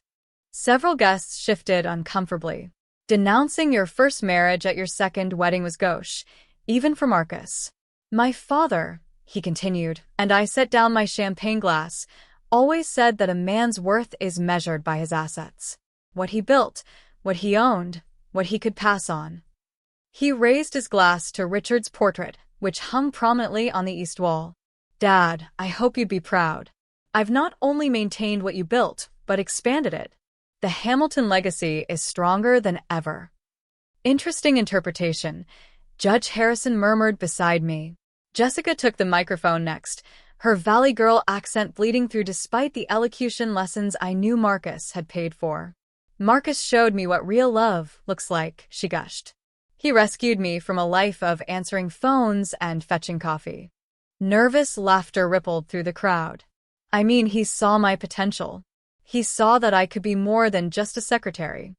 Several guests shifted uncomfortably. Denouncing your first marriage at your second wedding was gauche, even for Marcus. "My father," he continued, and I set down my champagne glass, "always said that a man's worth is measured by his assets. What he built, what he owned, what he could pass on." He raised his glass to Richard's portrait, which hung prominently on the east wall. "Dad, I hope you'd be proud. I've not only maintained what you built, but expanded it. The Hamilton legacy is stronger than ever." "Interesting interpretation," Judge Harrison murmured beside me. Jessica took the microphone next, her Valley Girl accent bleeding through despite the elocution lessons I knew Marcus had paid for. "Marcus showed me what real love looks like," she gushed. "He rescued me from a life of answering phones and fetching coffee." Nervous laughter rippled through the crowd. "I mean, he saw my potential. He saw that I could be more than just a secretary."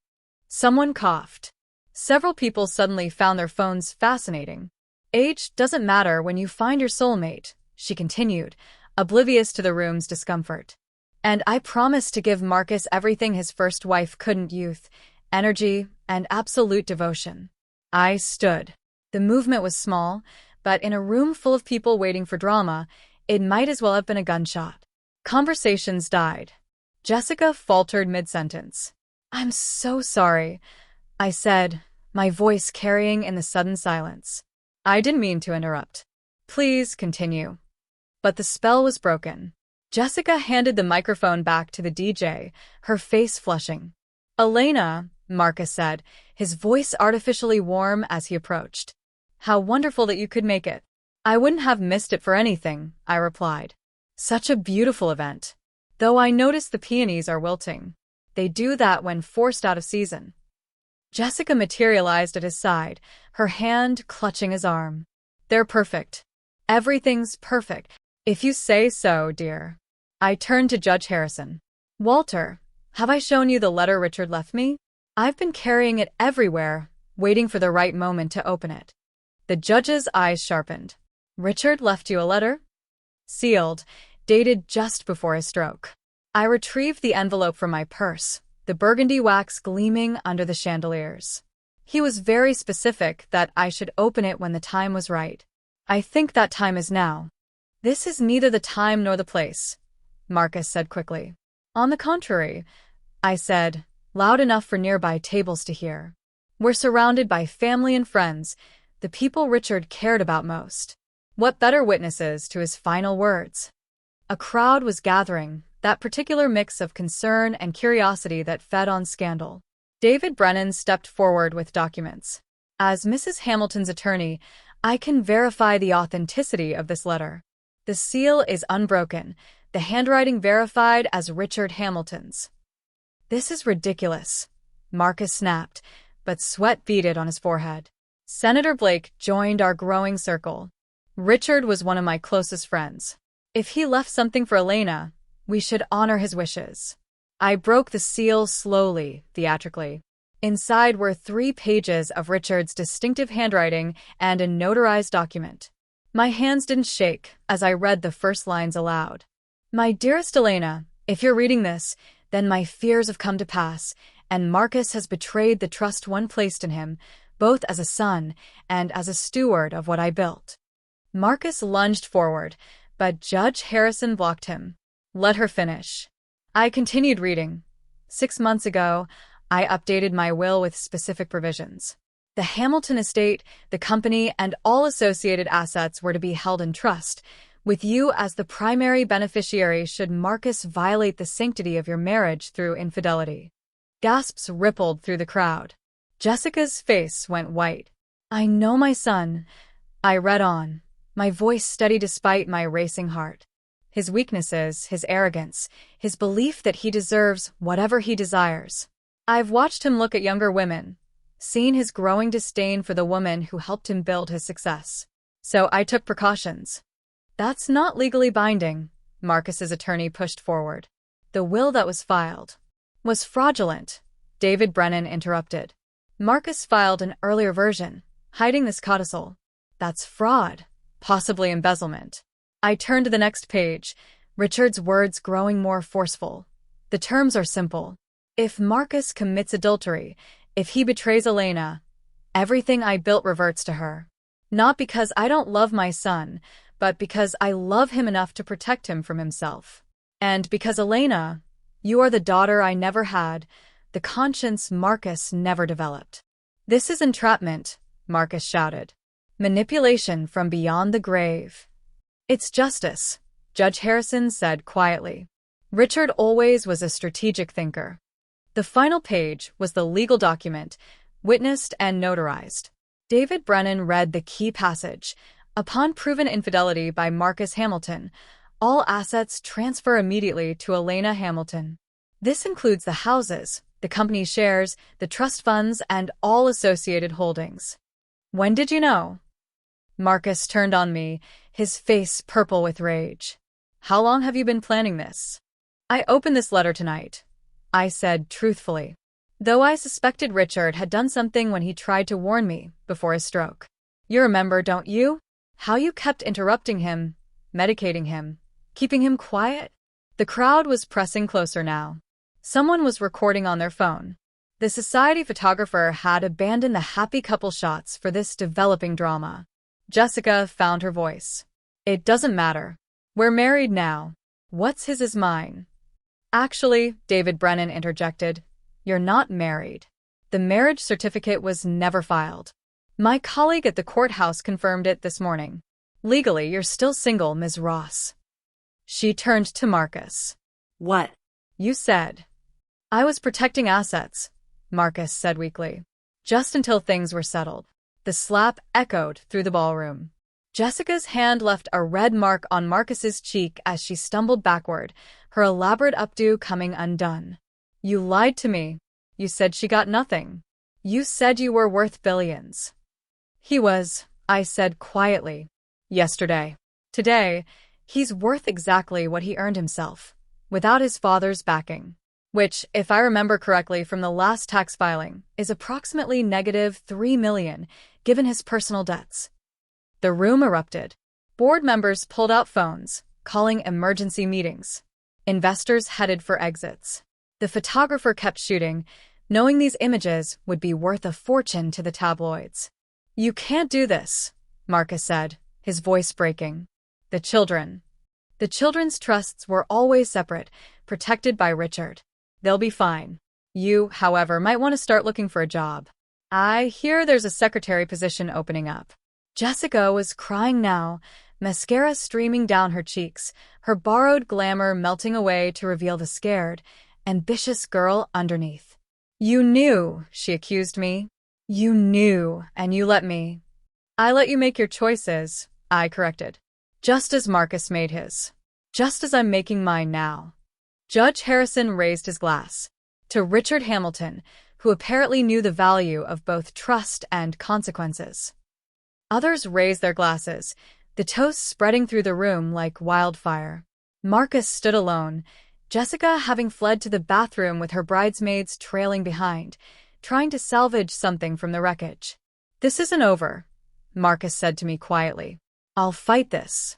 Someone coughed. Several people suddenly found their phones fascinating. "Age doesn't matter when you find your soulmate," she continued, oblivious to the room's discomfort. "And I promise to give Marcus everything his first wife couldn't: youth, energy, and absolute devotion." I stood. The movement was small, but in a room full of people waiting for drama, it might as well have been a gunshot. Conversations died. Jessica faltered mid-sentence. "I'm so sorry," I said, my voice carrying in the sudden silence. "I didn't mean to interrupt. Please continue." But the spell was broken. Jessica handed the microphone back to the DJ, her face flushing. "Elena," Marcus said, his voice artificially warm as he approached. "How wonderful that you could make it." "I wouldn't have missed it for anything," I replied. "Such a beautiful event. Though I notice the peonies are wilting. They do that when forced out of season." Jessica materialized at his side, her hand clutching his arm. "They're perfect. Everything's perfect. If you say so, dear." I turned to Judge Harrison. "Walter, have I shown you the letter Richard left me? I've been carrying it everywhere, waiting for the right moment to open it." The judge's eyes sharpened. "Richard left you a letter?" "Sealed, dated just before his stroke." I retrieved the envelope from my purse, the burgundy wax gleaming under the chandeliers. "He was very specific that I should open it when the time was right. I think that time is now." "This is neither the time nor the place," Marcus said quickly. "On the contrary," I said, loud enough for nearby tables to hear. "We're surrounded by family and friends, the people Richard cared about most. What better witnesses to his final words?" A crowd was gathering, that particular mix of concern and curiosity that fed on scandal. David Brennan stepped forward with documents. "As Mrs. Hamilton's attorney, I can verify the authenticity of this letter. The seal is unbroken, the handwriting verified as Richard Hamilton's." "This is ridiculous," Marcus snapped, but sweat beaded on his forehead. Senator Blake joined our growing circle. "Richard was one of my closest friends. If he left something for Elena, we should honor his wishes." I broke the seal slowly, theatrically. Inside were 3 pages of Richard's distinctive handwriting and a notarized document. My hands didn't shake as I read the first lines aloud. "My dearest Elena, if you're reading this, then my fears have come to pass, and Marcus has betrayed the trust one placed in him, both as a son and as a steward of what I built." Marcus lunged forward, but Judge Harrison blocked him. "Let her finish." I continued reading. "6 months ago, I updated my will with specific provisions. The Hamilton estate, the company, and all associated assets were to be held in trust, with you as the primary beneficiary should Marcus violate the sanctity of your marriage through infidelity." Gasps rippled through the crowd. Jessica's face went white. "I know my son," I read on, my voice steady despite my racing heart. his weaknesses, his arrogance, his belief that he deserves whatever he desires. I've watched him look at younger women, seen his growing disdain for the woman who helped him build his success. So I took precautions. That's not legally binding, Marcus's attorney pushed forward. The will that was filed was fraudulent, David Brennan interrupted. Marcus filed an earlier version, hiding this codicil. That's fraud, possibly embezzlement. I turned to the next page, Richard's words growing more forceful. The terms are simple. If Marcus commits adultery, if he betrays Elena, everything I built reverts to her. Not because I don't love my son, but because I love him enough to protect him from himself. And because Elena, you are the daughter I never had, the conscience Marcus never developed. This is entrapment, Marcus shouted. Manipulation from beyond the grave. It's justice, Judge Harrison said quietly. Richard always was a strategic thinker. The final page was the legal document, witnessed and notarized. David Brennan read the key passage. Upon proven infidelity by Marcus Hamilton, all assets transfer immediately to Elena Hamilton. This includes the houses, the company's shares, the trust funds, and all associated holdings. When did you know? Marcus turned on me, his face purple with rage. How long have you been planning this? I opened this letter tonight, I said truthfully. Though I suspected Richard had done something when he tried to warn me before his stroke. You remember, don't you? How you kept interrupting him, medicating him, keeping him quiet? The crowd was pressing closer now. Someone was recording on their phone. The society photographer had abandoned the happy couple shots for this developing drama. Jessica found her voice. It doesn't matter. We're married now. What's his is mine. Actually, David Brennan interjected, you're not married. The marriage certificate was never filed. My colleague at the courthouse confirmed it this morning. Legally, you're still single, Ms. Ross. She turned to Marcus. What? You said. I was protecting assets, Marcus said weakly. Just until things were settled. The slap echoed through the ballroom. Jessica's hand left a red mark on Marcus's cheek as she stumbled backward, her elaborate updo coming undone. You lied to me. You said she got nothing. You said you were worth billions. He was, I said quietly. Yesterday. Today, he's worth exactly what he earned himself, without his father's backing. Which, if I remember correctly from the last tax filing, is approximately -3 million, given his personal debts. The room erupted. Board members pulled out phones, calling emergency meetings. Investors headed for exits. The photographer kept shooting, knowing these images would be worth a fortune to the tabloids. You can't do this, Marcus said, his voice breaking. The children. The children's trusts were always separate, protected by Richard. They'll be fine. You, however, might want to start looking for a job. I hear there's a secretary position opening up. Jessica was crying now, mascara streaming down her cheeks, her borrowed glamour melting away to reveal the scared, ambitious girl underneath. You knew, she accused me. You knew, and you let me. I let you make your choices, I corrected. Just as Marcus made his. Just as I'm making mine now. Judge Harrison raised his glass. To Richard Hamilton, who apparently knew the value of both trust and consequences. Others raised their glasses, the toast spreading through the room like wildfire. Marcus stood alone, Jessica having fled to the bathroom with her bridesmaids trailing behind, trying to salvage something from the wreckage. This isn't over, Marcus said to me quietly. I'll fight this.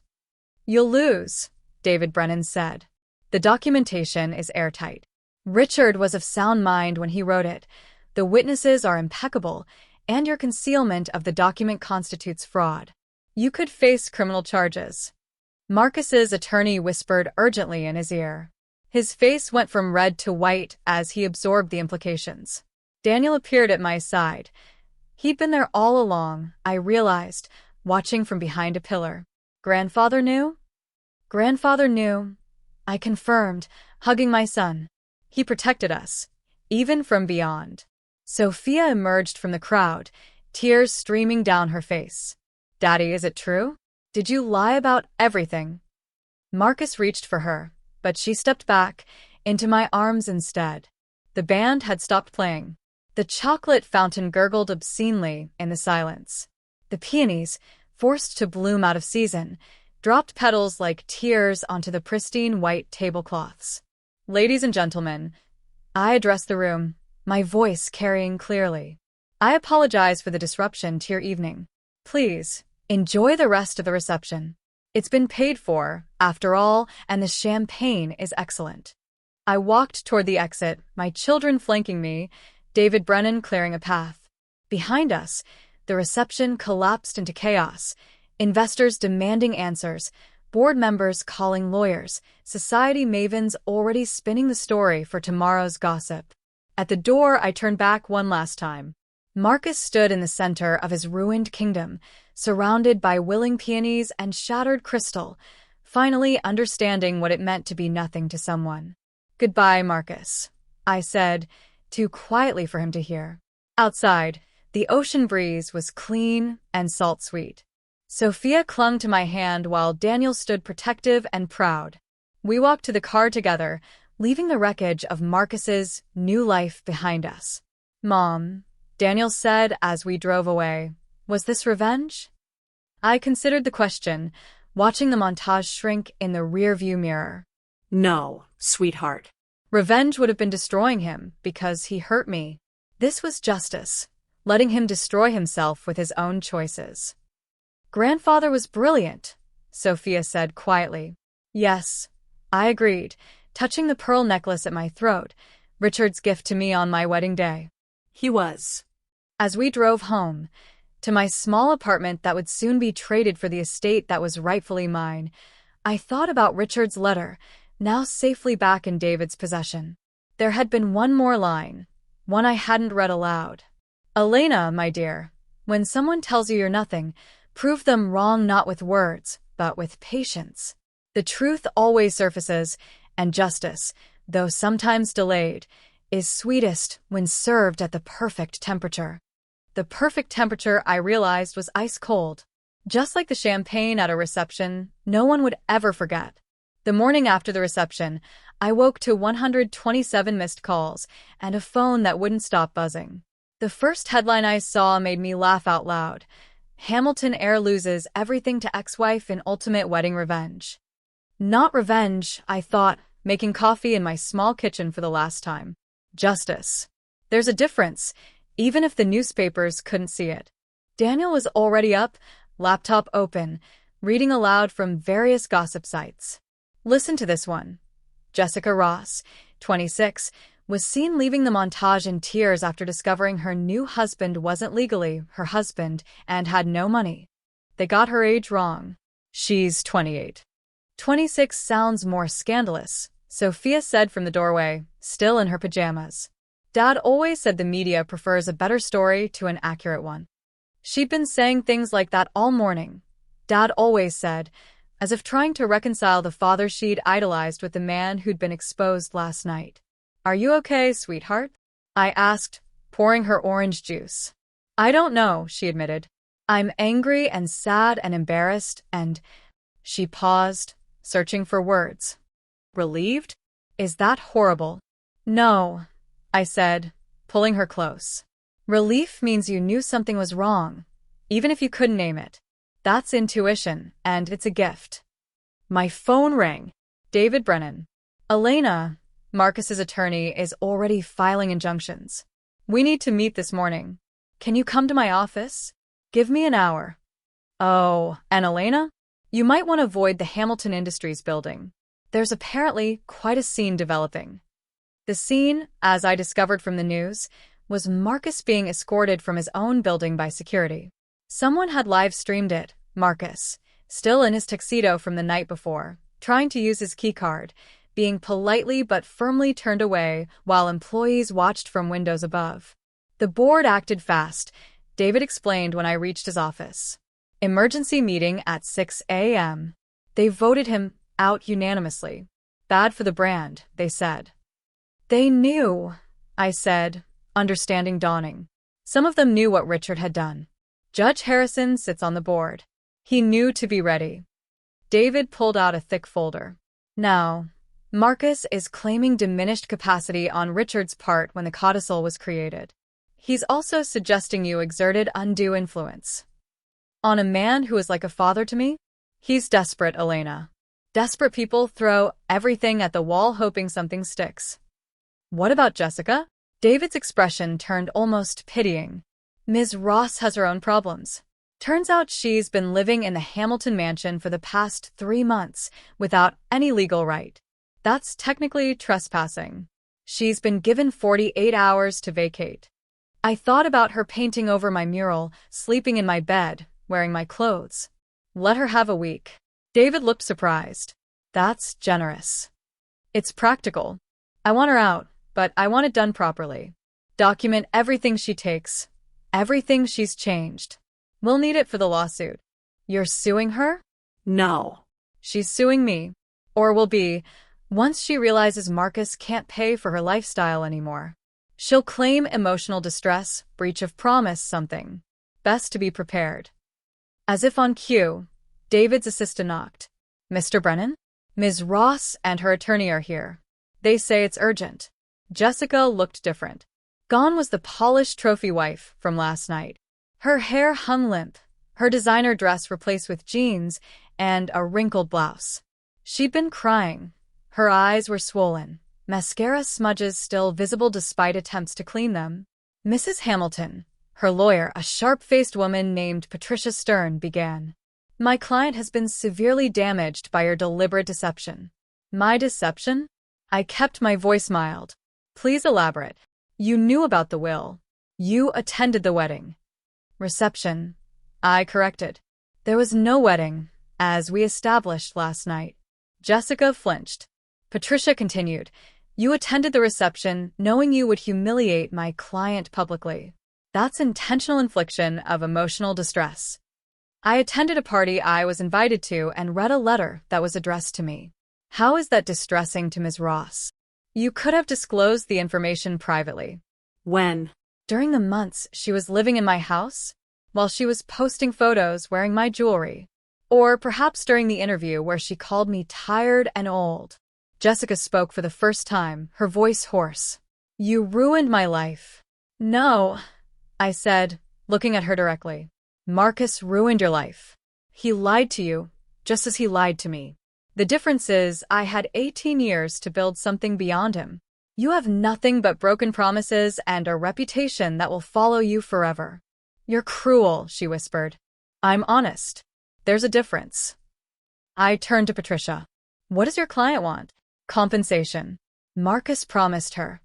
You'll lose, David Brennan said. The documentation is airtight. Richard was of sound mind when he wrote it. The witnesses are impeccable, and your concealment of the document constitutes fraud. You could face criminal charges. Marcus's attorney whispered urgently in his ear. His face went from red to white as he absorbed the implications. Daniel appeared at my side. He'd been there all along, I realized, watching from behind a pillar. Grandfather knew? Grandfather knew. I confirmed, hugging my son. He protected us, even from beyond. Sophia emerged from the crowd, tears streaming down her face. Daddy, is it true? Did you lie about everything? Marcus reached for her, but she stepped back, into my arms instead. The band had stopped playing. The chocolate fountain gurgled obscenely in the silence. The peonies, forced to bloom out of season, dropped petals like tears onto the pristine white tablecloths. "Ladies and gentlemen," I addressed the room, my voice carrying clearly. "I apologize for the disruption to your evening. Please, enjoy the rest of the reception. It's been paid for, after all, and the champagne is excellent." I walked toward the exit, my children flanking me, David Brennan clearing a path. Behind us, the reception collapsed into chaos, investors demanding answers, board members calling lawyers, society mavens already spinning the story for tomorrow's gossip. At the door, I turned back one last time. Marcus stood in the center of his ruined kingdom, surrounded by willing peonies and shattered crystal, finally understanding what it meant to be nothing to someone. "Goodbye, Marcus," I said, too quietly for him to hear. Outside, the ocean breeze was clean and salt-sweet. Sophia clung to my hand while Daniel stood protective and proud. We walked to the car together, leaving the wreckage of Marcus's new life behind us. "Mom," Daniel said as we drove away, "was this revenge?" I considered the question, watching the montage shrink in the rearview mirror. No, sweetheart. Revenge would have been destroying him because he hurt me. This was justice, letting him destroy himself with his own choices. "Grandfather was brilliant," Sophia said quietly. "Yes," I agreed, touching the pearl necklace at my throat, Richard's gift to me on my wedding day. He was. As we drove home, to my small apartment that would soon be traded for the estate that was rightfully mine, I thought about Richard's letter, now safely back in David's possession. There had been one more line, one I hadn't read aloud. "Elena, my dear, when someone tells you you're nothing, prove them wrong not with words, but with patience. The truth always surfaces, and justice, though sometimes delayed, is sweetest when served at the perfect temperature." The perfect temperature, I realized, was ice cold. Just like the champagne at a reception, no one would ever forget. The morning after the reception, I woke to 127 missed calls and a phone that wouldn't stop buzzing. The first headline I saw made me laugh out loud. "Hamilton heir loses everything to ex-wife in ultimate wedding revenge." Not revenge, I thought, making coffee in my small kitchen for the last time. Justice. There's a difference, even if the newspapers couldn't see it. Daniel was already up, laptop open, reading aloud from various gossip sites. Listen to this one. Jessica Ross, 26, was seen leaving the montage in tears after discovering her new husband wasn't legally her husband and had no money. They got her age wrong. She's 28. 26 sounds more scandalous, Sophia said from the doorway, still in her pajamas. Dad always said the media prefers a better story to an accurate one. She'd been saying things like that all morning. Dad always said, as if trying to reconcile the father she'd idolized with the man who'd been exposed last night. "Are you okay, sweetheart?" I asked, pouring her orange juice. "I don't know," she admitted. "I'm angry and sad and embarrassed and—" She paused, searching for words. "Relieved? Is that horrible?" "No," I said, pulling her close. "Relief means you knew something was wrong, even if you couldn't name it. That's intuition, and it's a gift." My phone rang. David Brennan. "Elena," Marcus's attorney, "is already filing injunctions. We need to meet this morning. Can you come to my office? Give me an hour." "Oh, and Elena? You might want to avoid the Hamilton Industries building. There's apparently quite a scene developing." The scene, as I discovered from the news, was Marcus being escorted from his own building by security. Someone had live-streamed it, Marcus, still in his tuxedo from the night before, trying to use his keycard, being politely but firmly turned away while employees watched from windows above. The board acted fast, David explained when I reached his office. Emergency meeting at 6 a.m. They voted him out unanimously. Bad for the brand, they said. "They knew," I said, understanding dawning. Some of them knew what Richard had done. Judge Harrison sits on the board. He knew to be ready. David pulled out a thick folder. Now, Marcus is claiming diminished capacity on Richard's part when the codicil was created. He's also suggesting you exerted undue influence on a man who is like a father to me. He's desperate, Elena. Desperate people throw everything at the wall hoping something sticks. What about Jessica? David's expression turned almost pitying. Ms. Ross has her own problems. Turns out she's been living in the Hamilton mansion for the past 3 months without any legal right. That's technically trespassing. She's been given 48 hours to vacate. I thought about her painting over my mural, sleeping in my bed, wearing my clothes. Let her have a week. David looked surprised. That's generous. It's practical. I want her out, but I want it done properly. Document everything she takes, everything she's changed. We'll need it for the lawsuit. You're suing her? No. She's suing me. Or will be, once she realizes Marcus can't pay for her lifestyle anymore. She'll claim emotional distress, breach of promise, something. Best to be prepared. As if on cue, David's assistant knocked. Mr. Brennan? Ms. Ross and her attorney are here. They say it's urgent. Jessica looked different. Gone was the polished trophy wife from last night. Her hair hung limp, her designer dress replaced with jeans and a wrinkled blouse. She'd been crying. Her eyes were swollen, mascara smudges still visible despite attempts to clean them. Mrs. Hamilton, her lawyer, a sharp-faced woman named Patricia Stern, began. My client has been severely damaged by your deliberate deception. My deception? I kept my voice mild. Please elaborate. You knew about the will. You attended the wedding. Reception. I corrected. There was no wedding, as we established last night. Jessica flinched. Patricia continued. You attended the reception knowing you would humiliate my client publicly. That's intentional infliction of emotional distress. I attended a party I was invited to and read a letter that was addressed to me. How is that distressing to Ms. Ross? You could have disclosed the information privately. When? During the months she was living in my house, while she was posting photos wearing my jewelry. Or perhaps during the interview where she called me tired and old. Jessica spoke for the first time, her voice hoarse. You ruined my life. No, I said, looking at her directly. Marcus ruined your life. He lied to you, just as he lied to me. The difference is I had 18 years to build something beyond him. You have nothing but broken promises and a reputation that will follow you forever. You're cruel, she whispered. I'm honest. There's a difference. I turned to Patricia. What does your client want? Compensation. Marcus promised her.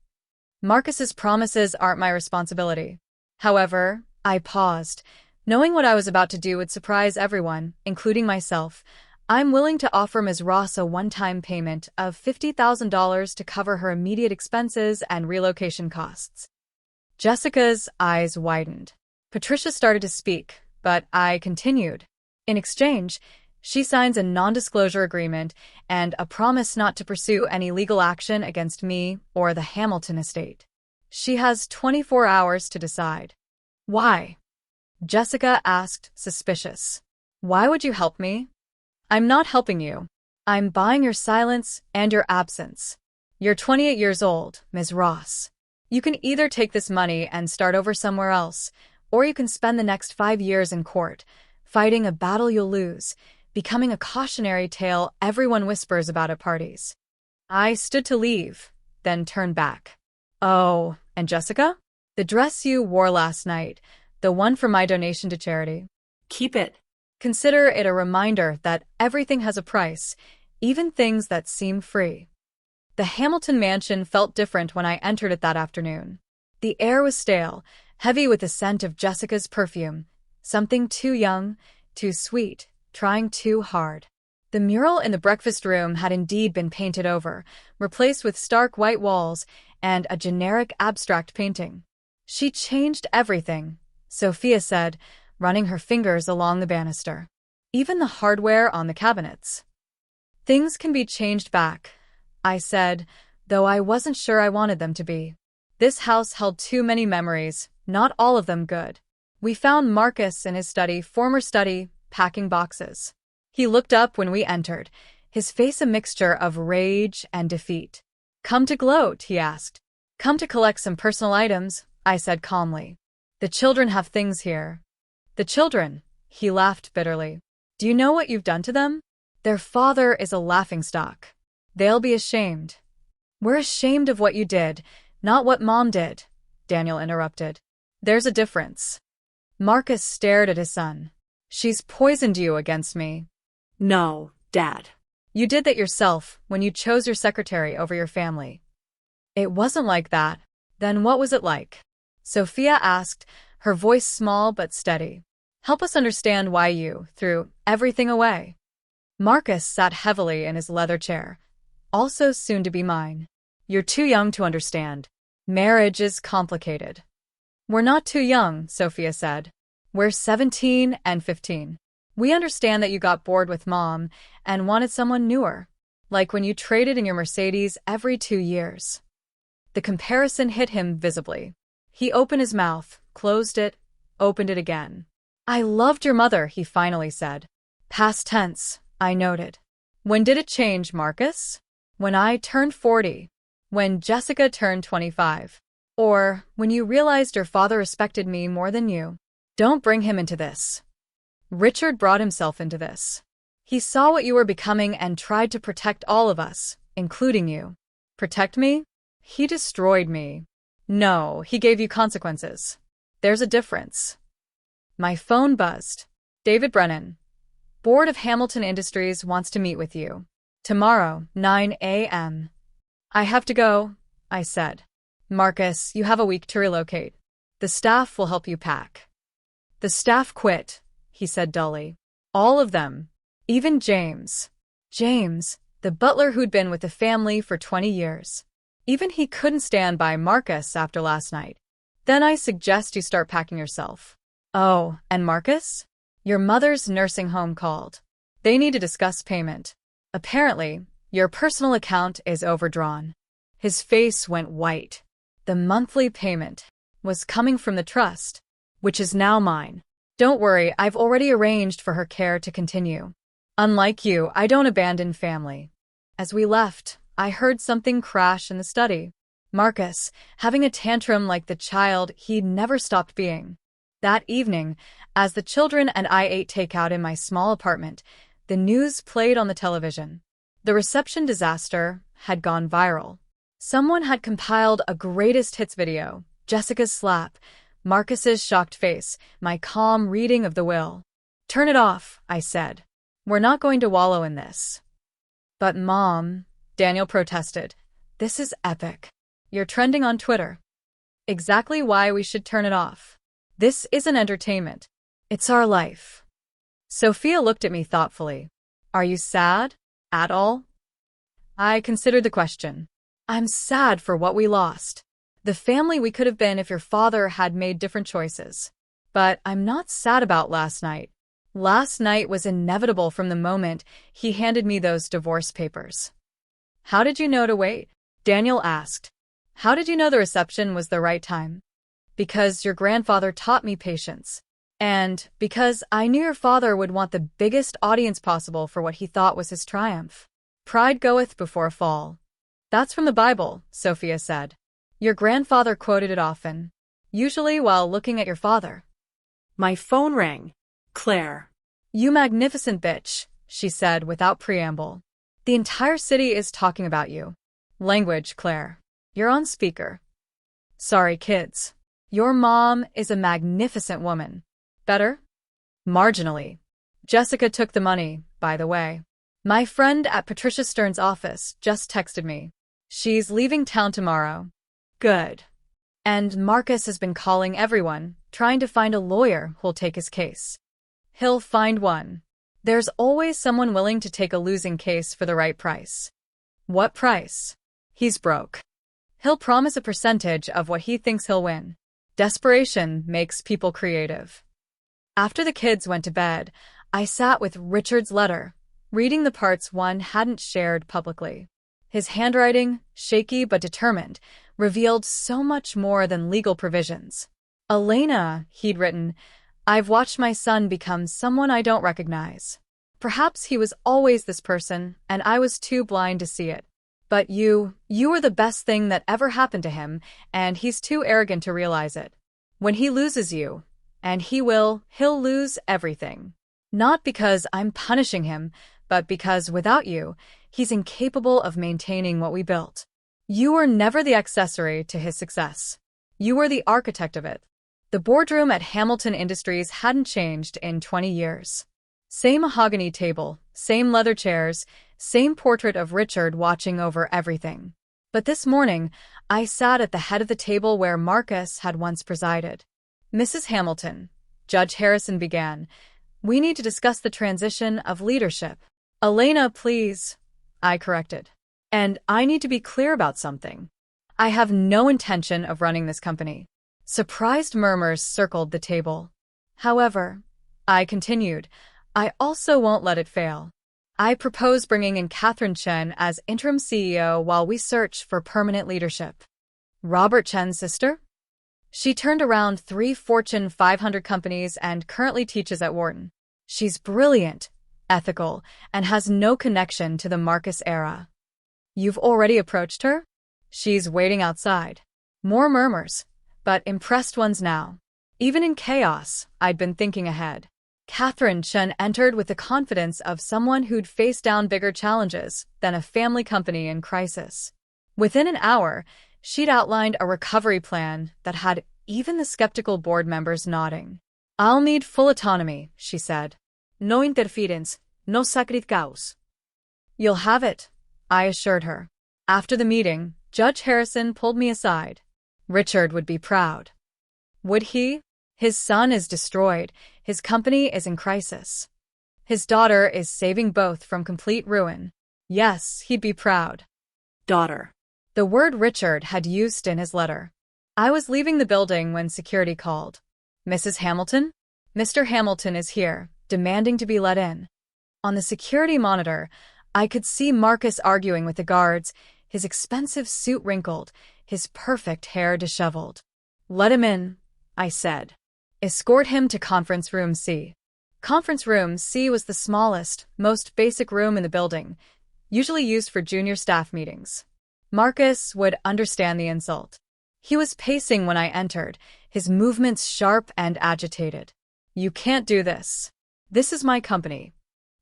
Marcus's promises aren't my responsibility. However, I paused. Knowing what I was about to do would surprise everyone, including myself, I'm willing to offer Ms. Ross a one-time payment of $50,000 to cover her immediate expenses and relocation costs. Jessica's eyes widened. Patricia started to speak, but I continued. In exchange, she signs a non-disclosure agreement and a promise not to pursue any legal action against me or the Hamilton estate. She has 24 hours to decide. Why? Jessica asked, suspicious. Why would you help me? I'm not helping you. I'm buying your silence and your absence. You're 28 years old, Ms. Ross. You can either take this money and start over somewhere else, or you can spend the next 5 years in court, fighting a battle you'll lose, becoming a cautionary tale everyone whispers about at parties. I stood to leave, then turned back. Oh, and Jessica? The dress you wore last night, the one for my donation to charity. Keep it. Consider it a reminder that everything has a price, even things that seem free. The Hamilton mansion felt different when I entered it that afternoon. The air was stale, heavy with the scent of Jessica's perfume, something too young, too sweet, trying too hard. The mural in the breakfast room had indeed been painted over, replaced with stark white walls and a generic abstract painting. She changed everything, Sophia said, running her fingers along the banister. Even the hardware on the cabinets. Things can be changed back, I said, though I wasn't sure I wanted them to be. This house held too many memories, not all of them good. We found Marcus in his former study, packing boxes. He looked up when we entered, his face a mixture of rage and defeat. "Come to gloat?" he asked. "Come to collect some personal items," I said calmly. "The children have things here." "The children?" He laughed bitterly. "Do you know what you've done to them? Their father is a laughingstock. They'll be ashamed." "We're ashamed of what you did, not what Mom did," Daniel interrupted. "There's a difference." Marcus stared at his son. "She's poisoned you against me." No, Dad. "You did that yourself when you chose your secretary over your family." "It wasn't like that." "Then what was it like?" Sophia asked, her voice small but steady. "Help us understand why you threw everything away." Marcus sat heavily in his leather chair, also soon to be mine. "You're too young to understand. Marriage is complicated." "We're not too young," Sophia said. "We're 17 and 15. We understand that you got bored with Mom and wanted someone newer, like when you traded in your Mercedes every 2 years." The comparison hit him visibly. He opened his mouth, closed it, opened it again. "I loved your mother," he finally said. Past tense, I noted. "When did it change, Marcus?" "When I turned 40. When Jessica turned 25. Or when you realized your father respected me more than you." "Don't bring him into this." "Richard brought himself into this. He saw what you were becoming and tried to protect all of us, including you." "Protect me?" "He destroyed me." "No, he gave you consequences. There's a difference." My phone buzzed. "David Brennan, Board of Hamilton Industries wants to meet with you. Tomorrow, 9 a.m. "I have to go," I said. "Marcus, you have a week to relocate. The staff will help you pack." "The staff quit," he said dully. "All of them. Even James." James, the butler who'd been with the family for 20 years. Even he couldn't stand by Marcus after last night. "Then I suggest you start packing yourself." "Oh, and Marcus?" "Your mother's nursing home called. They need to discuss payment. Apparently, your personal account is overdrawn." His face went white. The monthly payment was coming from the trust, which is now mine. "Don't worry, I've already arranged for her care to continue. Unlike you, I don't abandon family." As we left, I heard something crash in the study. Marcus, having a tantrum like the child he'd never stopped being. That evening, as the children and I ate takeout in my small apartment, the news played on the television. The reception disaster had gone viral. Someone had compiled a greatest hits video, Jessica's slap, Marcus's shocked face, my calm reading of the will. "Turn it off," I said. "We're not going to wallow in this." "But Mom," Daniel protested, "this is epic. You're trending on Twitter." "Exactly why we should turn it off. This isn't entertainment. It's our life." Sophia looked at me thoughtfully. "Are you sad? At all?" I considered the question. "I'm sad for what we lost. The family we could have been if your father had made different choices. But I'm not sad about last night. Last night was inevitable from the moment he handed me those divorce papers." "How did you know to wait?" Daniel asked. "How did you know the reception was the right time?" "Because your grandfather taught me patience. And because I knew your father would want the biggest audience possible for what he thought was his triumph. Pride goeth before a fall." "That's from the Bible," Sophia said. "Your grandfather quoted it often, usually while looking at your father." My phone rang. Claire. "You magnificent bitch," she said without preamble. "The entire city is talking about you." "Language, Claire. You're on speaker." "Sorry, kids. Your mom is a magnificent woman." "Better?" "Marginally." "Jessica took the money, by the way. My friend at Patricia Stern's office just texted me. She's leaving town tomorrow." "Good." "And Marcus has been calling everyone, trying to find a lawyer who'll take his case." "He'll find one. There's always someone willing to take a losing case for the right price." "What price?" "He's broke. He'll promise a percentage of what he thinks he'll win." Desperation makes people creative. After the kids went to bed, I sat with Richard's letter, reading the parts one hadn't shared publicly. His handwriting, shaky but determined, revealed so much more than legal provisions. "Elena," he'd written, "I've watched my son become someone I don't recognize. Perhaps he was always this person, and I was too blind to see it. But you were the best thing that ever happened to him, and he's too arrogant to realize it. When he loses you, and he'll lose everything. Not because I'm punishing him, but because without you, he's incapable of maintaining what we built. You were never the accessory to his success. You were the architect of it. The boardroom at Hamilton Industries hadn't changed in 20 years. Same mahogany table, same leather chairs, same portrait of Richard watching over everything. But this morning, I sat at the head of the table where Marcus had once presided. Mrs. Hamilton, Judge Harrison began, we need to discuss the transition of leadership. Elena, please, I corrected. And I need to be clear about something. I have no intention of running this company. Surprised murmurs circled the table. However, I continued, I also won't let it fail. I propose bringing in Catherine Chen as interim CEO while we search for permanent leadership. Robert Chen's sister? She turned around 3 Fortune 500 companies and currently teaches at Wharton. She's brilliant, ethical, and has no connection to the Marcus era. You've already approached her? She's waiting outside. More murmurs, but impressed ones now. Even in chaos, I'd been thinking ahead. Catherine Chen entered with the confidence of someone who'd faced down bigger challenges than a family company in crisis. Within an hour, she'd outlined a recovery plan that had even the skeptical board members nodding. I'll need full autonomy, she said. No interference, no sacred cows. You'll have it, I assured her. After the meeting, Judge Harrison pulled me aside. Richard would be proud. Would he? His son is destroyed. His company is in crisis. His daughter is saving both from complete ruin. Yes, he'd be proud. Daughter. The word Richard had used in his letter. I was leaving the building when security called. Mrs. Hamilton? Mr. Hamilton is here, demanding to be let in. On the security monitor, I could see Marcus arguing with the guards, his expensive suit wrinkled, his perfect hair disheveled. Let him in, I said. Escort him to Conference Room C. Conference Room C was the smallest, most basic room in the building, usually used for junior staff meetings. Marcus would understand the insult. He was pacing when I entered, his movements sharp and agitated. You can't do this. This is my company.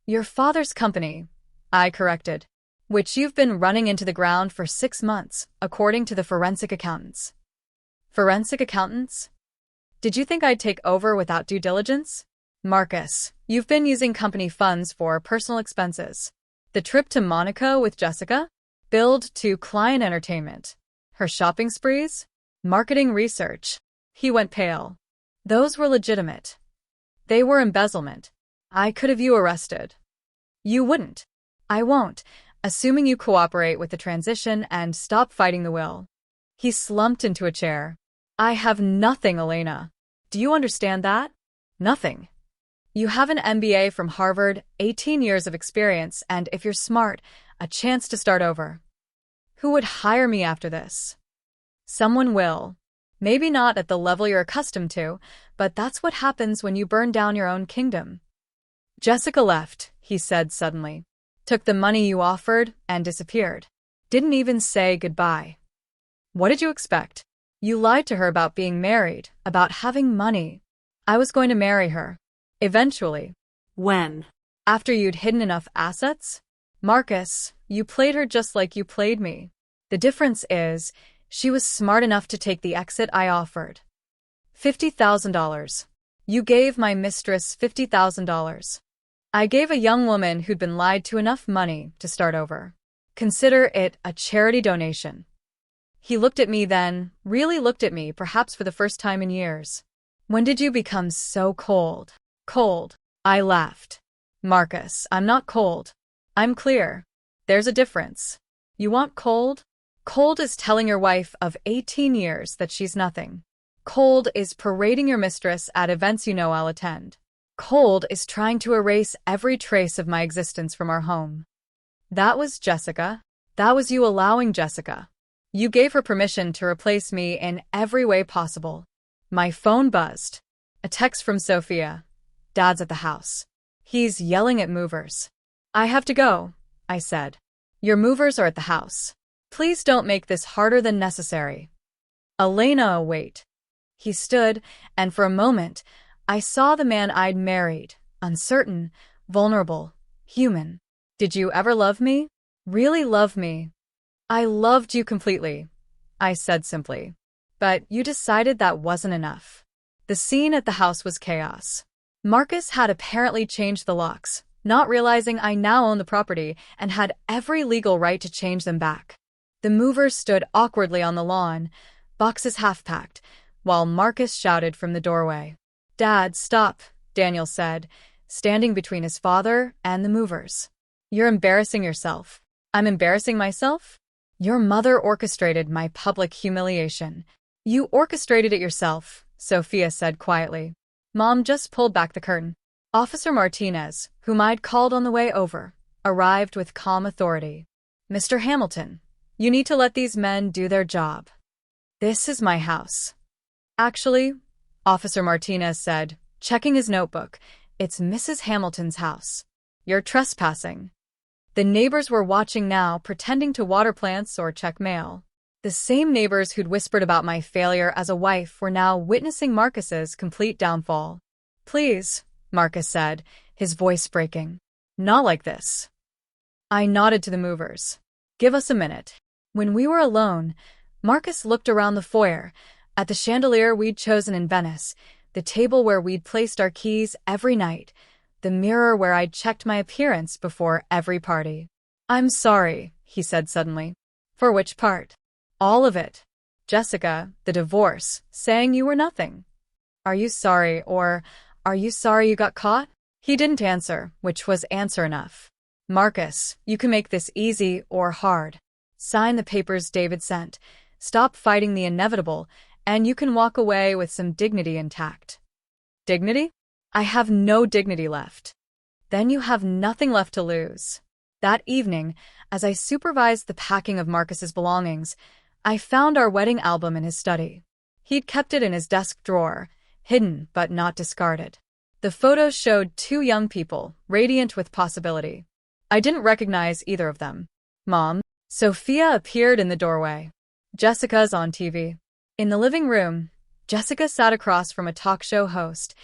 Your father's company, I corrected, which you've been running into the ground for 6 months, according to the forensic accountants. Forensic accountants? Did you think I'd take over without due diligence? Marcus, you've been using company funds for personal expenses. The trip to Monaco with Jessica? Billed to client entertainment. Her shopping sprees? Marketing research. He went pale. Those were legitimate. They were embezzlement. I could have you arrested. You wouldn't. I won't, assuming you cooperate with the transition and stop fighting the will. He slumped into a chair. I have nothing, Elena. Do you understand that? Nothing. You have an MBA from Harvard, 18 years of experience, and if you're smart, a chance to start over. Who would hire me after this? Someone will. Maybe not at the level you're accustomed to, but that's what happens when you burn down your own kingdom. Jessica left, he said suddenly. Took the money you offered and disappeared. Didn't even say goodbye. What did you expect? You lied to her about being married, about having money. I was going to marry her. Eventually. When? After you'd hidden enough assets? Marcus, you played her just like you played me. The difference is, she was smart enough to take the exit I offered. $50,000. You gave my mistress $50,000. I gave a young woman who'd been lied to enough money to start over. Consider it a charity donation. He looked at me then, really looked at me, perhaps for the first time in years. When did you become so cold? Cold. I laughed. Marcus, I'm not cold. I'm clear. There's a difference. You want cold? Cold is telling your wife of 18 years that she's nothing. Cold is parading your mistress at events you know I'll attend. Cold is trying to erase every trace of my existence from our home. That was Jessica. That was you allowing Jessica. You gave her permission to replace me in every way possible. My phone buzzed. A text from Sophia. Dad's at the house. He's yelling at movers. I have to go, I said. Your movers are at the house. Please don't make this harder than necessary. Elena, wait. He stood, and for a moment, I saw the man I'd married, uncertain, vulnerable, human. Did you ever love me? Really love me? I loved you completely, I said simply. But you decided that wasn't enough. The scene at the house was chaos. Marcus had apparently changed the locks, not realizing I now owned the property and had every legal right to change them back. The movers stood awkwardly on the lawn, boxes half-packed, while Marcus shouted from the doorway. Dad, stop, Daniel said, standing between his father and the movers. You're embarrassing yourself. I'm embarrassing myself? Your mother orchestrated my public humiliation. You orchestrated it yourself, Sophia said quietly. Mom just pulled back the curtain. Officer Martinez, whom I'd called on the way over, arrived with calm authority. Mr. Hamilton, you need to let these men do their job. This is my house. Actually, Officer Martinez said, checking his notebook, it's Mrs. Hamilton's house. You're trespassing. The neighbors were watching now, pretending to water plants or check mail. The same neighbors who'd whispered about my failure as a wife were now witnessing Marcus's complete downfall. Please, Marcus said, his voice breaking. Not like this. I nodded to the movers. Give us a minute. When we were alone, Marcus looked around the foyer, at the chandelier we'd chosen in Venice, the table where we'd placed our keys every night, the mirror where I'd checked my appearance before every party. I'm sorry, he said suddenly. For which part? All of it. Jessica, the divorce, saying you were nothing. Are you sorry, or are you sorry you got caught? He didn't answer, which was answer enough. Marcus, you can make this easy or hard. Sign the papers David sent, stop fighting the inevitable, and you can walk away with some dignity intact. Dignity? I have no dignity left. Then you have nothing left to lose. That evening, as I supervised the packing of Marcus's belongings, I found our wedding album in his study. He'd kept it in his desk drawer, hidden but not discarded. The photos showed two young people, radiant with possibility. I didn't recognize either of them. Mom, Sophia appeared in the doorway. Jessica's on TV. In the living room, Jessica sat across from a talk show host,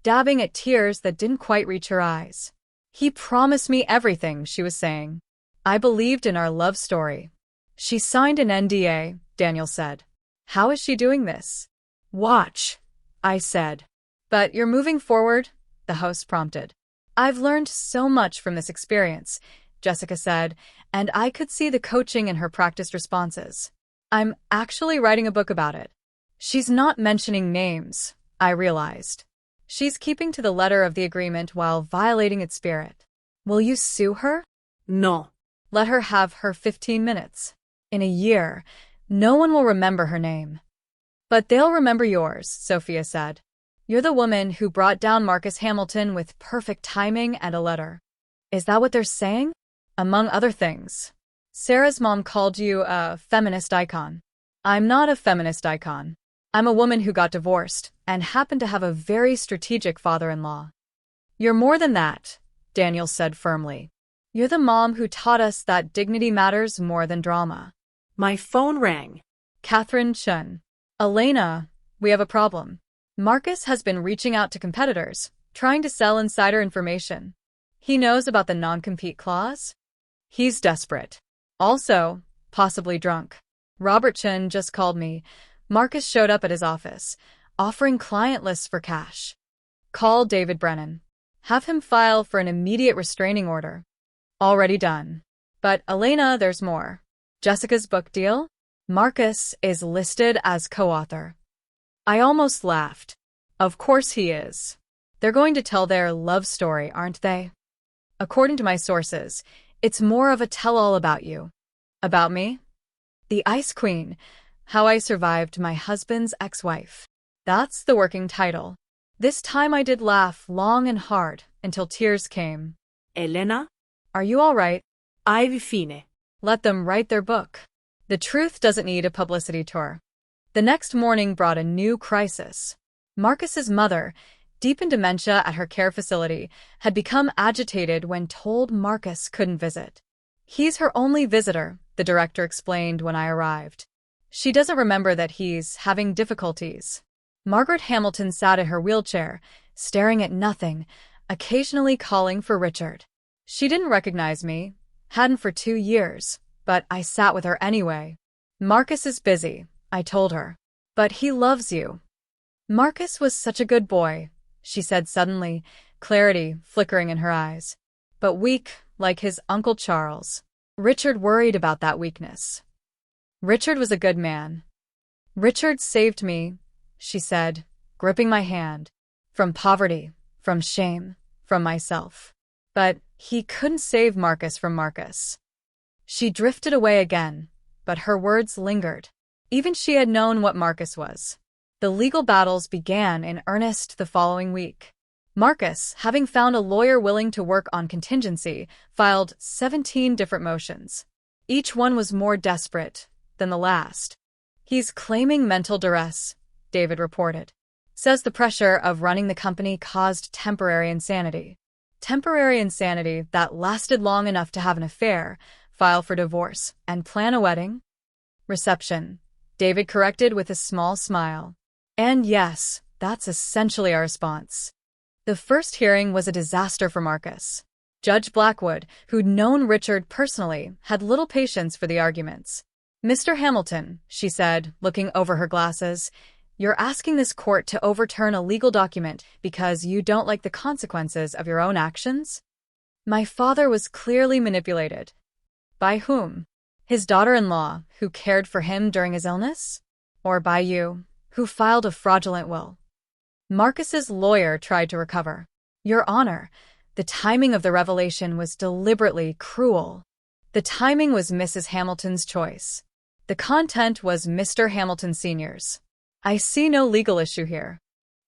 dabbing at tears that didn't quite reach her eyes. He promised me everything, she was saying. I believed in our love story. She signed an NDA, Daniel said. How is she doing this? Watch, I said. But you're moving forward, the host prompted. I've learned so much from this experience, Jessica said, and I could see the coaching in her practiced responses. I'm actually writing a book about it. She's not mentioning names, I realized. She's keeping to the letter of the agreement while violating its spirit. Will you sue her? No. Let her have her 15 minutes. In a year, no one will remember her name. But they'll remember yours, Sophia said. You're the woman who brought down Marcus Hamilton with perfect timing and a letter. Is that what they're saying? Among other things. Sarah's mom called you a feminist icon. I'm not a feminist icon. I'm a woman who got divorced and happened to have a very strategic father-in-law. You're more than that, Daniel said firmly. You're the mom who taught us that dignity matters more than drama. My phone rang. Catherine Chun. Elena, we have a problem. Marcus has been reaching out to competitors, trying to sell insider information. He knows about the non-compete clause. He's desperate. Also, possibly drunk. Robert Chun just called me. Marcus showed up at his office, offering client lists for cash. Call David Brennan. Have him file for an immediate restraining order. Already done. But Elena, there's more. Jessica's book deal? Marcus is listed as co-author. I almost laughed. Of course he is. They're going to tell their love story, aren't they? According to my sources, it's more of a tell-all about you. About me? The Ice Queen, How I Survived My Husband's Ex-Wife. That's the working title. This time I did laugh long and hard until tears came. Elena? Are you all right? Ivy fine. Let them write their book. The truth doesn't need a publicity tour. The next morning brought a new crisis. Marcus's mother, deep in dementia at her care facility, had become agitated when told Marcus couldn't visit. He's her only visitor, the director explained when I arrived. She doesn't remember that he's having difficulties. Margaret Hamilton sat in her wheelchair, staring at nothing, occasionally calling for Richard. She didn't recognize me, hadn't for 2 years, but I sat with her anyway. Marcus is busy, I told her. But he loves you. Marcus was such a good boy, she said suddenly, clarity flickering in her eyes. But weak, like his Uncle Charles. Richard worried about that weakness. Richard was a good man. Richard saved me, she said, gripping my hand. From poverty, from shame, from myself. But he couldn't save Marcus from Marcus. She drifted away again, but her words lingered. Even she had known what Marcus was. The legal battles began in earnest the following week. Marcus, having found a lawyer willing to work on contingency, filed 17 different motions. Each one was more desperate than the last. He's claiming mental duress, David reported. Says the pressure of running the company caused temporary insanity. Temporary insanity that lasted long enough to have an affair, file for divorce, and plan a wedding? Reception, David corrected with a small smile. And yes, that's essentially our response. The first hearing was a disaster for Marcus. Judge Blackwood, who'd known Richard personally, had little patience for the arguments. Mr. Hamilton, she said, looking over her glasses, you're asking this court to overturn a legal document because you don't like the consequences of your own actions? My father was clearly manipulated. By whom? His daughter-in-law, who cared for him during his illness? Or by you, who filed a fraudulent will? Marcus's lawyer tried to recover. Your Honor, the timing of the revelation was deliberately cruel. The timing was Mrs. Hamilton's choice. The content was Mr. Hamilton Sr.'s. I see no legal issue here.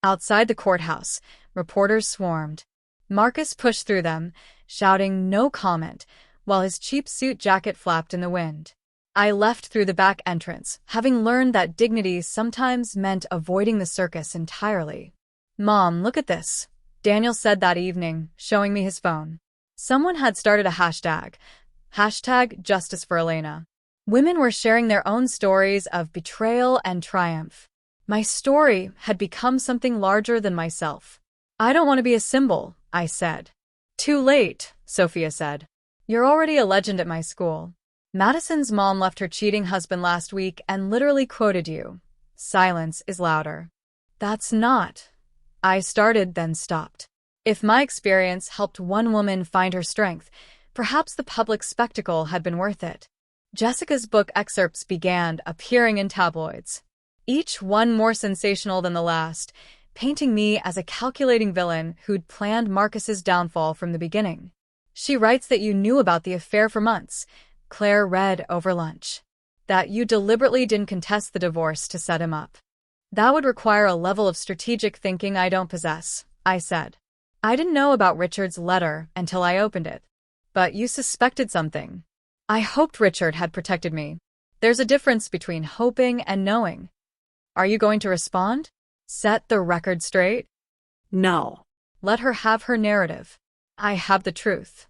Outside the courthouse, reporters swarmed. Marcus pushed through them, shouting no comment, while his cheap suit jacket flapped in the wind. I left through the back entrance, having learned that dignity sometimes meant avoiding the circus entirely. Mom, look at this, Daniel said that evening, showing me his phone. Someone had started a hashtag Justice for Elena. Women were sharing their own stories of betrayal and triumph. My story had become something larger than myself. I don't want to be a symbol, I said. Too late, Sophia said. You're already a legend at my school. Madison's mom left her cheating husband last week and literally quoted you. Silence is louder. That's not. I started, then stopped. If my experience helped one woman find her strength, perhaps the public spectacle had been worth it. Jessica's book excerpts began appearing in tabloids, each one more sensational than the last, painting me as a calculating villain who'd planned Marcus's downfall from the beginning. She writes that you knew about the affair for months, Claire read over lunch. That you deliberately didn't contest the divorce to set him up. That would require a level of strategic thinking I don't possess, I said. I didn't know about Richard's letter until I opened it. But you suspected something. I hoped Richard had protected me. There's a difference between hoping and knowing. Are you going to respond? Set the record straight? No. Let her have her narrative. I have the truth.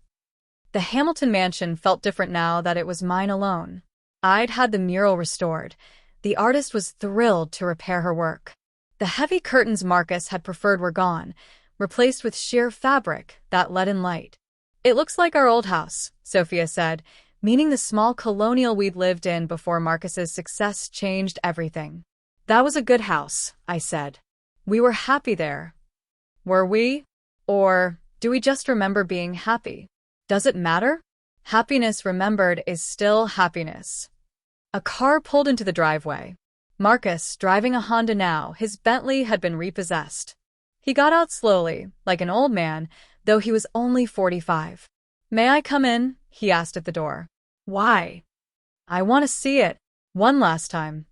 The Hamilton mansion felt different now that it was mine alone. I'd had the mural restored. The artist was thrilled to repair her work. The heavy curtains Marcus had preferred were gone, replaced with sheer fabric that let in light. It looks like our old house, Sophia said, meaning the small colonial we'd lived in before Marcus's success changed everything. That was a good house, I said. We were happy there. Were we? Or do we just remember being happy? Does it matter? Happiness remembered is still happiness. A car pulled into the driveway. Marcus, driving a Honda now, his Bentley had been repossessed. He got out slowly, like an old man, though he was only 45. May I come in? He asked at the door. Why? I want to see it. One last time.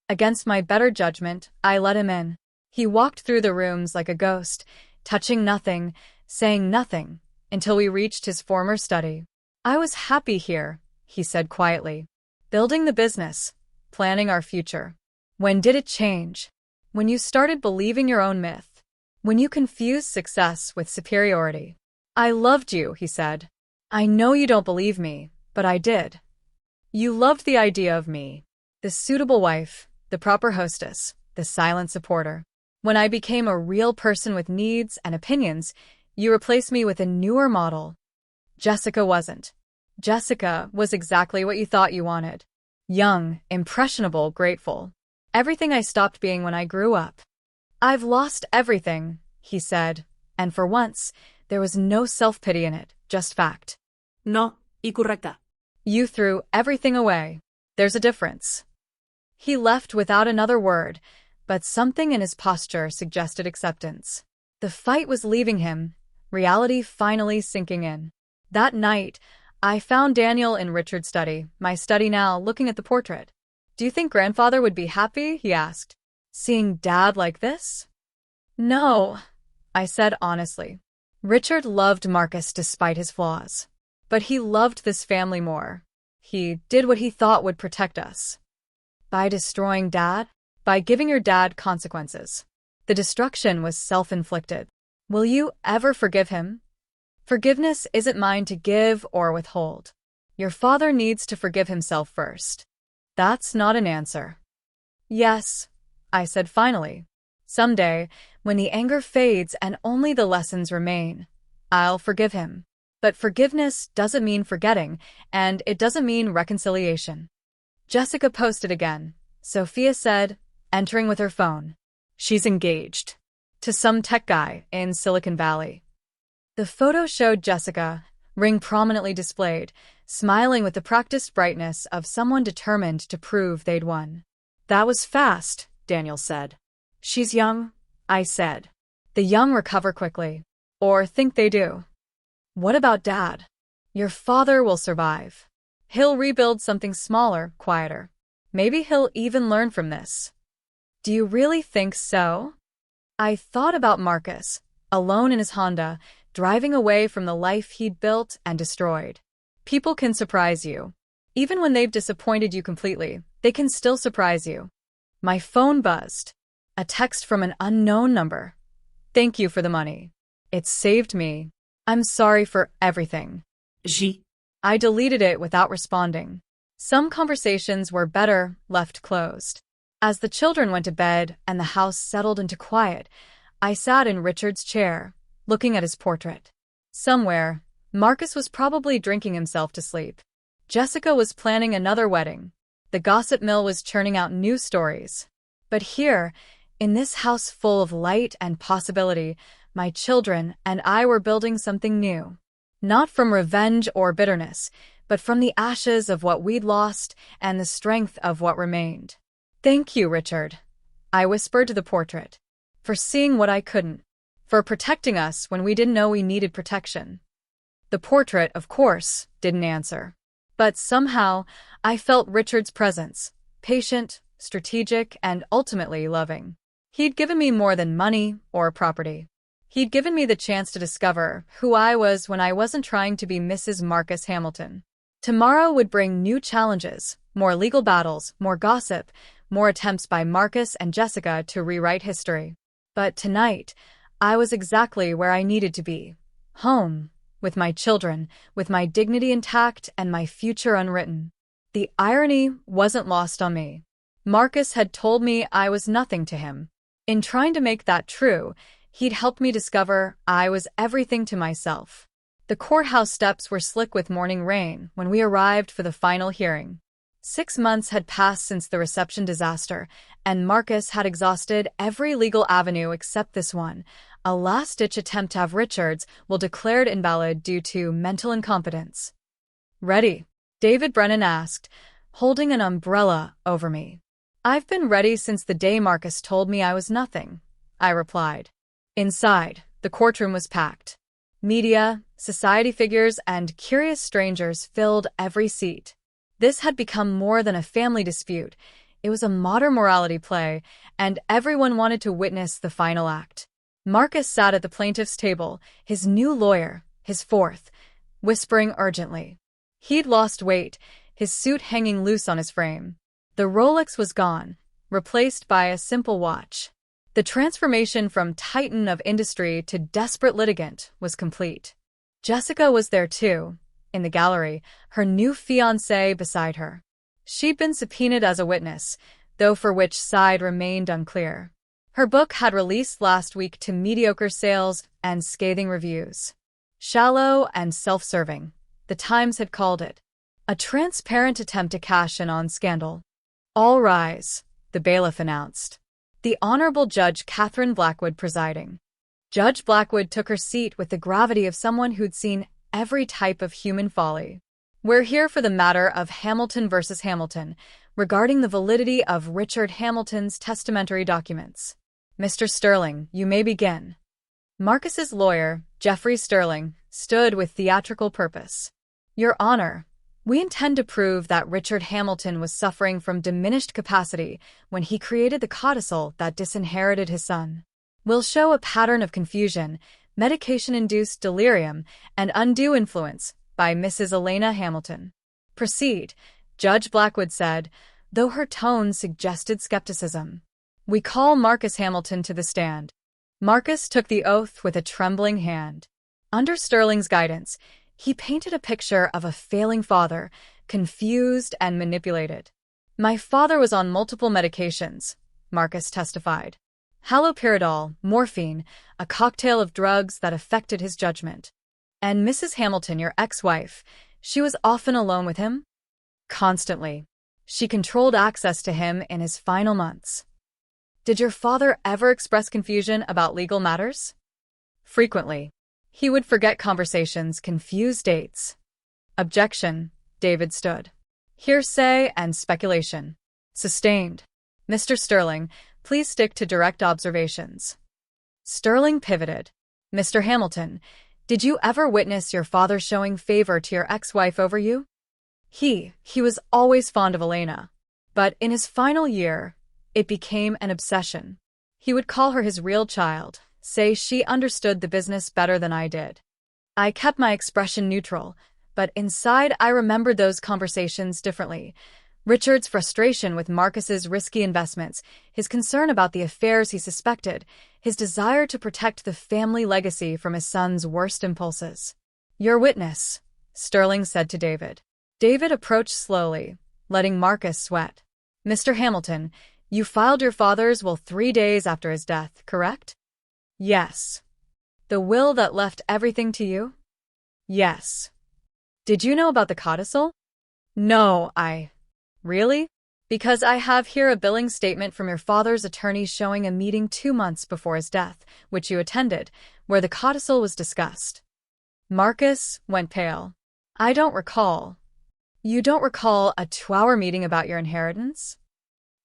Against my better judgment, I let him in. He walked through the rooms like a ghost, touching nothing, saying nothing, until we reached his former study. I was happy here, he said quietly. Building the business, planning our future. When did it change? When you started believing your own myth. When you confuse success with superiority. I loved you, he said. I know you don't believe me, but I did. You loved the idea of me. The suitable wife, the proper hostess, the silent supporter. When I became a real person with needs and opinions, you replaced me with a newer model. Jessica wasn't. Jessica was exactly what you thought you wanted. Young, impressionable, grateful. Everything I stopped being when I grew up. I've lost everything, he said, and for once, there was no self-pity in it, just fact. No, incorrecta. You threw everything away. There's a difference. He left without another word, but something in his posture suggested acceptance. The fight was leaving him, reality finally sinking in. That night, I found Daniel in Richard's study, my study now, looking at the portrait. Do you think grandfather would be happy? He asked. Seeing Dad like this? No, I said honestly. Richard loved Marcus despite his flaws. But he loved this family more. He did what he thought would protect us. By destroying Dad? By giving your dad consequences. The destruction was self-inflicted. Will you ever forgive him? Forgiveness isn't mine to give or withhold. Your father needs to forgive himself first. That's not an answer. Yes, I said finally. Someday, when the anger fades and only the lessons remain, I'll forgive him. But forgiveness doesn't mean forgetting, and it doesn't mean reconciliation. Jessica posted again. Sophia said, entering with her phone. She's engaged. To some tech guy in Silicon Valley. The photo showed Jessica, ring prominently displayed, smiling with the practiced brightness of someone determined to prove they'd won. That was fast, Daniel said. She's young, I said. The young recover quickly. Or think they do. What about Dad? Your father will survive. He'll rebuild something smaller, quieter. Maybe he'll even learn from this. Do you really think so? I thought about Marcus, alone in his Honda, driving away from the life he'd built and destroyed. People can surprise you. Even when they've disappointed you completely, they can still surprise you. My phone buzzed. A text from an unknown number. Thank you for the money. It saved me. I'm sorry for everything. I deleted it without responding. Some conversations were better left closed. As the children went to bed and the house settled into quiet, I sat in Richard's chair, looking at his portrait. Somewhere, Marcus was probably drinking himself to sleep. Jessica was planning another wedding. The gossip mill was churning out new stories. But here, in this house full of light and possibility, my children and I were building something new. Not from revenge or bitterness, but from the ashes of what we'd lost and the strength of what remained. Thank you, Richard, I whispered to the portrait, for seeing what I couldn't, for protecting us when we didn't know we needed protection. The portrait, of course, didn't answer. But somehow, I felt Richard's presence, patient, strategic, and ultimately loving. He'd given me more than money or property. He'd given me the chance to discover who I was when I wasn't trying to be Mrs. Marcus Hamilton. Tomorrow would bring new challenges, more legal battles, more gossip, more attempts by Marcus and Jessica to rewrite history. But tonight, I was exactly where I needed to be. Home, with my children, with my dignity intact and my future unwritten. The irony wasn't lost on me. Marcus had told me I was nothing to him. In trying to make that true, he'd helped me discover I was everything to myself. The courthouse steps were slick with morning rain when we arrived for the final hearing. 6 months had passed since the reception disaster, and Marcus had exhausted every legal avenue except this one, a last-ditch attempt to have Richard's will declared invalid due to mental incompetence. Ready? David Brennan asked, holding an umbrella over me. I've been ready since the day Marcus told me I was nothing, I replied. Inside, the courtroom was packed. Media, society figures, and curious strangers filled every seat. This had become more than a family dispute. It was a modern morality play, and everyone wanted to witness the final act. Marcus sat at the plaintiff's table, his new lawyer, his fourth, whispering urgently. He'd lost weight, his suit hanging loose on his frame. The Rolex was gone, replaced by a simple watch. The transformation from titan of industry to desperate litigant was complete. Jessica was there too, in the gallery, her new fiancé beside her. She'd been subpoenaed as a witness, though for which side remained unclear. Her book had released last week to mediocre sales and scathing reviews. Shallow and self-serving, the Times had called it. A transparent attempt to cash in on scandal. All rise, the bailiff announced. The Honorable Judge Catherine Blackwood presiding. Judge Blackwood took her seat with the gravity of someone who'd seen every type of human folly. We're here for the matter of Hamilton versus Hamilton, regarding the validity of Richard Hamilton's testamentary documents. Mr. Sterling, you may begin. Marcus's lawyer, Geoffrey Sterling, stood with theatrical purpose. Your Honor, we intend to prove that Richard Hamilton was suffering from diminished capacity when he created the codicil that disinherited his son. We'll show a pattern of confusion, medication-induced delirium, and undue influence by Mrs. Elena Hamilton. Proceed, Judge Blackwood said, though her tone suggested skepticism. We call Marcus Hamilton to the stand. Marcus took the oath with a trembling hand. Under Sterling's guidance, he painted a picture of a failing father, confused and manipulated. My father was on multiple medications, Marcus testified. Haloperidol, morphine, a cocktail of drugs that affected his judgment. And Mrs. Hamilton, your ex-wife, she was often alone with him? Constantly. She controlled access to him in his final months. Did your father ever express confusion about legal matters? Frequently. He would forget conversations, confuse dates. Objection, David stood. Hearsay and speculation. Sustained. Mr. Sterling, please stick to direct observations. Sterling pivoted. Mr. Hamilton, did you ever witness your father showing favor to your ex-wife over you? He was always fond of Elena. But in his final year, it became an obsession. He would call her his real child, say she understood the business better than I did. I kept my expression neutral, but inside I remembered those conversations differently. Richard's frustration with Marcus's risky investments, his concern about the affairs he suspected, his desire to protect the family legacy from his son's worst impulses. Your witness, Sterling said to David. David approached slowly, letting Marcus sweat. Mr. Hamilton, you filed your father's will 3 days after his death, correct? Yes. The will that left everything to you? Yes. Did you know about the codicil? No, Really? Because I have here a billing statement from your father's attorney showing a meeting 2 months before his death, which you attended, where the codicil was discussed. Marcus went pale. I don't recall. You don't recall a 2-hour meeting about your inheritance?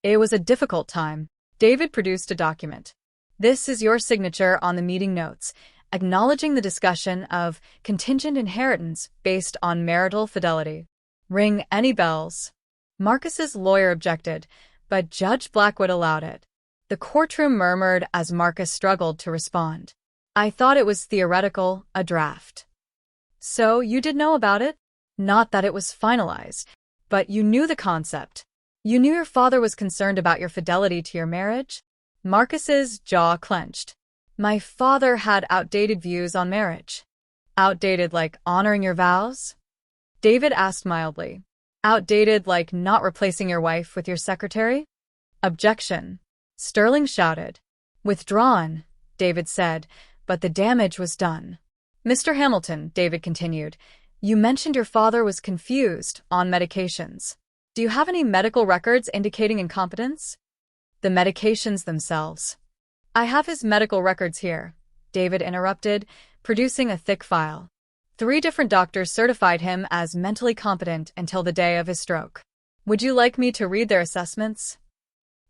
It was a difficult time. David produced a document. This is your signature on the meeting notes, acknowledging the discussion of contingent inheritance based on marital fidelity. Ring any bells? Marcus's lawyer objected, but Judge Blackwood allowed it. The courtroom murmured as Marcus struggled to respond. I thought it was theoretical, a draft. So you did know about it? Not that it was finalized, but you knew the concept. You knew your father was concerned about your fidelity to your marriage? Marcus's jaw clenched. My father had outdated views on marriage. Outdated like honoring your vows? David asked mildly. Outdated like not replacing your wife with your secretary? Objection. Sterling shouted. Withdrawn, David said, but the damage was done. Mr. Hamilton, David continued, you mentioned your father was confused on medications. Do you have any medical records indicating incompetence? The medications themselves. I have his medical records here, David interrupted, producing a thick file. 3 different doctors certified him as mentally competent until the day of his stroke. Would you like me to read their assessments?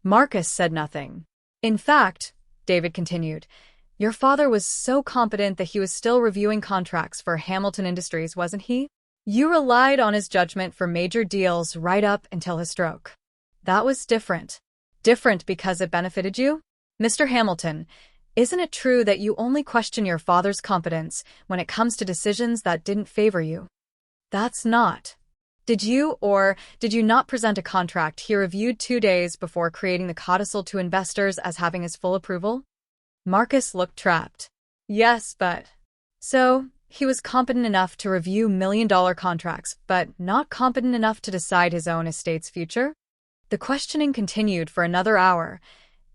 Marcus said nothing. In fact, David continued, your father was so competent that he was still reviewing contracts for Hamilton Industries, wasn't he? You relied on his judgment for major deals right up until his stroke. That was different. Different because it benefited you? Mr. Hamilton, isn't it true that you only question your father's competence when it comes to decisions that didn't favor you? That's not. Did you or did you not present a contract he reviewed 2 days before creating the codicil to investors as having his full approval? Marcus looked trapped. Yes, but... So, he was competent enough to review million-dollar contracts, but not competent enough to decide his own estate's future? The questioning continued for another hour,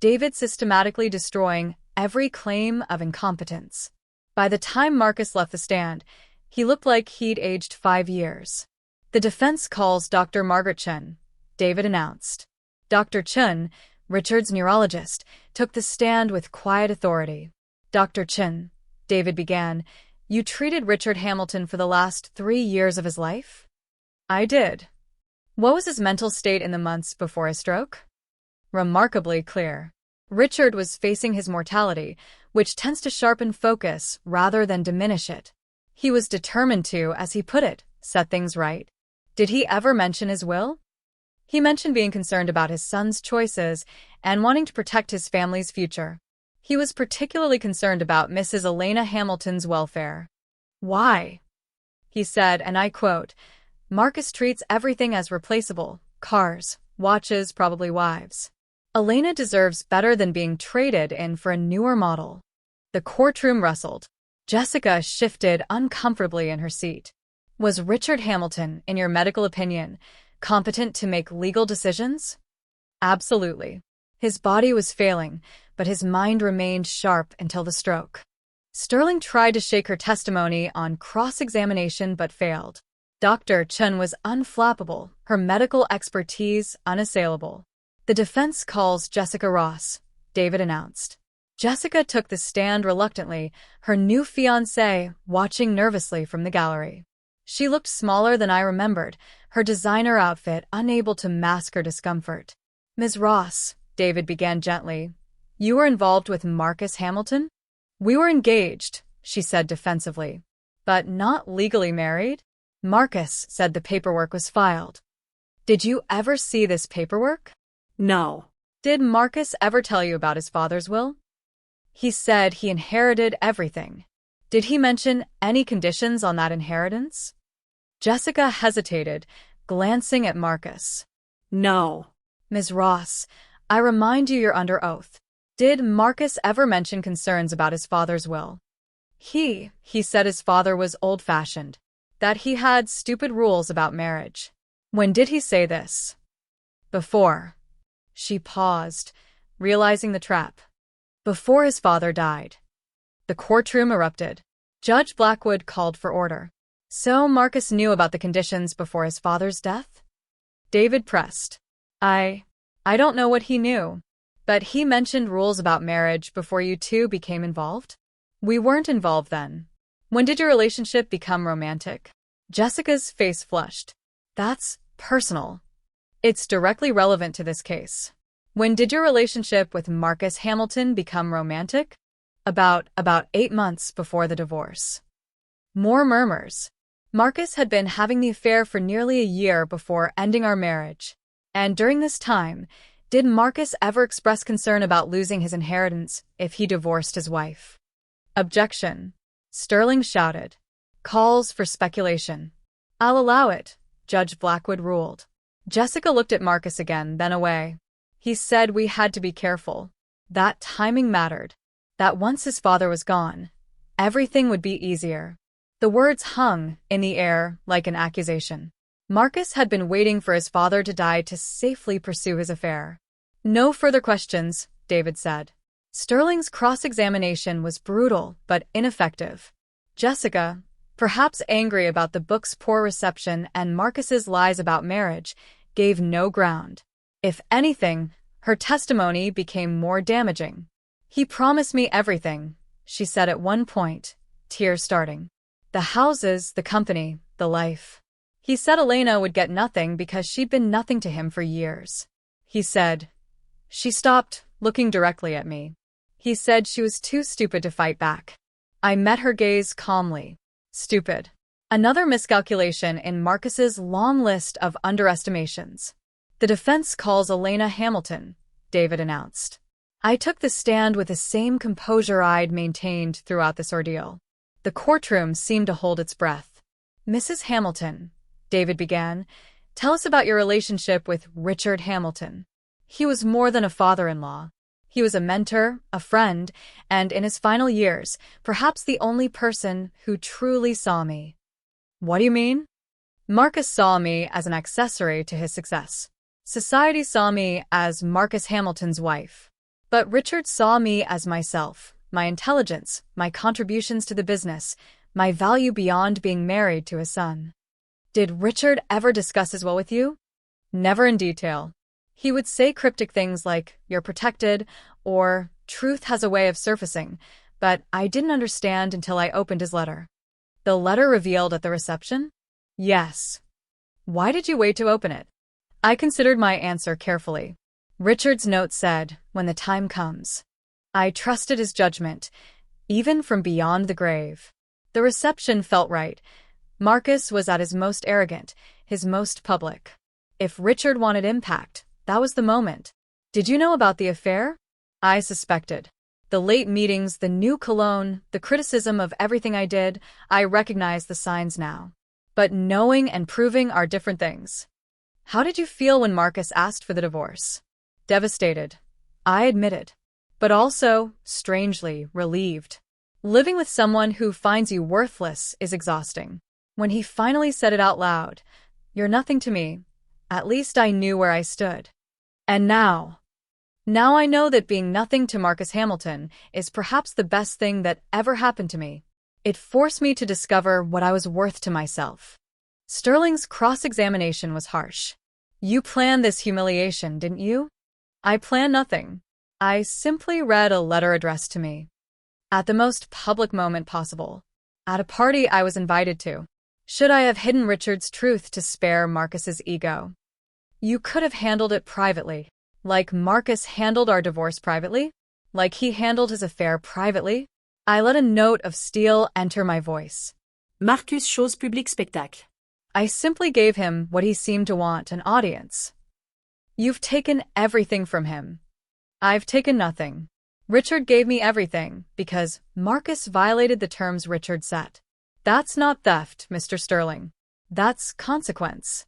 David systematically destroying every claim of incompetence. By the time Marcus left the stand, he looked like he'd aged 5 years. The defense calls Dr. Margaret Chen, David announced. Dr. Chen, Richard's neurologist, took the stand with quiet authority. Dr. Chen, David began, you treated Richard Hamilton for the last 3 years of his life? I did. What was his mental state in the months before his stroke? Remarkably clear. Richard was facing his mortality, which tends to sharpen focus rather than diminish it. He was determined to, as he put it, set things right. Did he ever mention his will? He mentioned being concerned about his son's choices and wanting to protect his family's future. He was particularly concerned about Mrs. Elena Hamilton's welfare. Why? He said, and I quote, Marcus treats everything as replaceable, cars, watches, probably wives. Elena deserves better than being traded in for a newer model. The courtroom rustled. Jessica shifted uncomfortably in her seat. Was Richard Hamilton, in your medical opinion, competent to make legal decisions? Absolutely. His body was failing, but his mind remained sharp until the stroke. Sterling tried to shake her testimony on cross-examination but failed. Dr. Chen was unflappable, her medical expertise unassailable. The defense calls Jessica Ross, David announced. Jessica took the stand reluctantly, her new fiancé watching nervously from the gallery. She looked smaller than I remembered, her designer outfit unable to mask her discomfort. Ms. Ross, David began gently, you were involved with Marcus Hamilton? We were engaged, she said defensively. But not legally married? Marcus said the paperwork was filed. Did you ever see this paperwork? No. Did Marcus ever tell you about his father's will? He said he inherited everything. Did he mention any conditions on that inheritance? Jessica hesitated, glancing at Marcus. No. Ms. Ross, I remind you you're under oath. Did Marcus ever mention concerns about his father's will? He said his father was old-fashioned, that he had stupid rules about marriage. When did he say this? Before. She paused, realizing the trap. Before his father died. The courtroom erupted. Judge Blackwood called for order. So Marcus knew about the conditions before his father's death? David pressed. I don't know what he knew, but he mentioned rules about marriage before you two became involved? We weren't involved then. When did your relationship become romantic? Jessica's face flushed. That's personal. It's directly relevant to this case. When did your relationship with Marcus Hamilton become romantic? About 8 months before the divorce. More murmurs. Marcus had been having the affair for nearly a year before ending our marriage. And during this time, did Marcus ever express concern about losing his inheritance if he divorced his wife? Objection. Sterling shouted. Calls for speculation. I'll allow it, Judge Blackwood ruled. Jessica looked at Marcus again, then away. He said we had to be careful. That timing mattered. That once his father was gone, everything would be easier. The words hung in the air like an accusation. Marcus had been waiting for his father to die to safely pursue his affair. No further questions, David said. Sterling's cross-examination was brutal but ineffective. Jessica, perhaps angry about the book's poor reception and Marcus's lies about marriage, gave no ground. If anything, her testimony became more damaging. He promised me everything, she said at one point, tears starting. The houses, the company, the life. He said Elena would get nothing because she'd been nothing to him for years. He said. She stopped, looking directly at me. He said she was too stupid to fight back. I met her gaze calmly. Stupid. Another miscalculation in Marcus's long list of underestimations. The defense calls Elena Hamilton, David announced. I took the stand with the same composure I'd maintained throughout this ordeal. The courtroom seemed to hold its breath. Mrs. Hamilton, David began. "Tell us about your relationship with Richard Hamilton." He was more than a father-in-law. He was a mentor, a friend, and in his final years, perhaps the only person who truly saw me. "What do you mean?" "Marcus saw me as an accessory to his success. Society saw me as Marcus Hamilton's wife. But Richard saw me as myself, my intelligence, my contributions to the business, my value beyond being married to his son." "Did Richard ever discuss his will with you?" "Never in detail. He would say cryptic things like, 'You're protected,' or 'Truth has a way of surfacing,' but I didn't understand until I opened his letter." "The letter revealed at the reception?" "Yes." "Why did you wait to open it?" I considered my answer carefully. Richard's note said, "When the time comes." I trusted his judgment, even from beyond the grave. The reception felt right. Marcus was at his most arrogant, his most public. If Richard wanted impact, that was the moment. "Did you know about the affair?" I suspected. The late meetings, the new cologne, the criticism of everything I did, I recognize the signs now. But knowing and proving are different things. "How did you feel when Marcus asked for the divorce?" "Devastated," I admitted. But also, strangely, relieved. Living with someone who finds you worthless is exhausting. When he finally said it out loud, "You're nothing to me," at least I knew where I stood. And now I know that being nothing to Marcus Hamilton is perhaps the best thing that ever happened to me. It forced me to discover what I was worth to myself. Sterling's cross-examination was harsh. "You planned this humiliation, didn't you?" "I planned nothing. I simply read a letter addressed to me. At the most public moment possible. At a party I was invited to. Should I have hidden Richard's truth to spare Marcus's ego?" "You could have handled it privately. Like Marcus handled our divorce privately? Like he handled his affair privately?" I let a note of steel enter my voice. Marcus chose public spectacle. I simply gave him what he seemed to want, an audience. "You've taken everything from him." "I've taken nothing. Richard gave me everything because Marcus violated the terms Richard set. That's not theft, Mr. Sterling. That's consequence."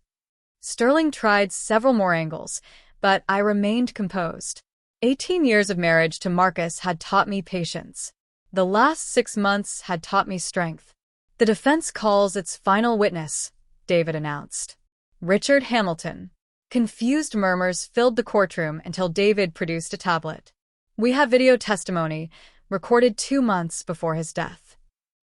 Sterling tried several more angles, but I remained composed. 18 years of marriage to Marcus had taught me patience. The last 6 months had taught me strength. "The defense calls its final witness," David announced. "Richard Hamilton." Confused murmurs filled the courtroom until David produced a tablet. "We have video testimony, recorded 2 months before his death."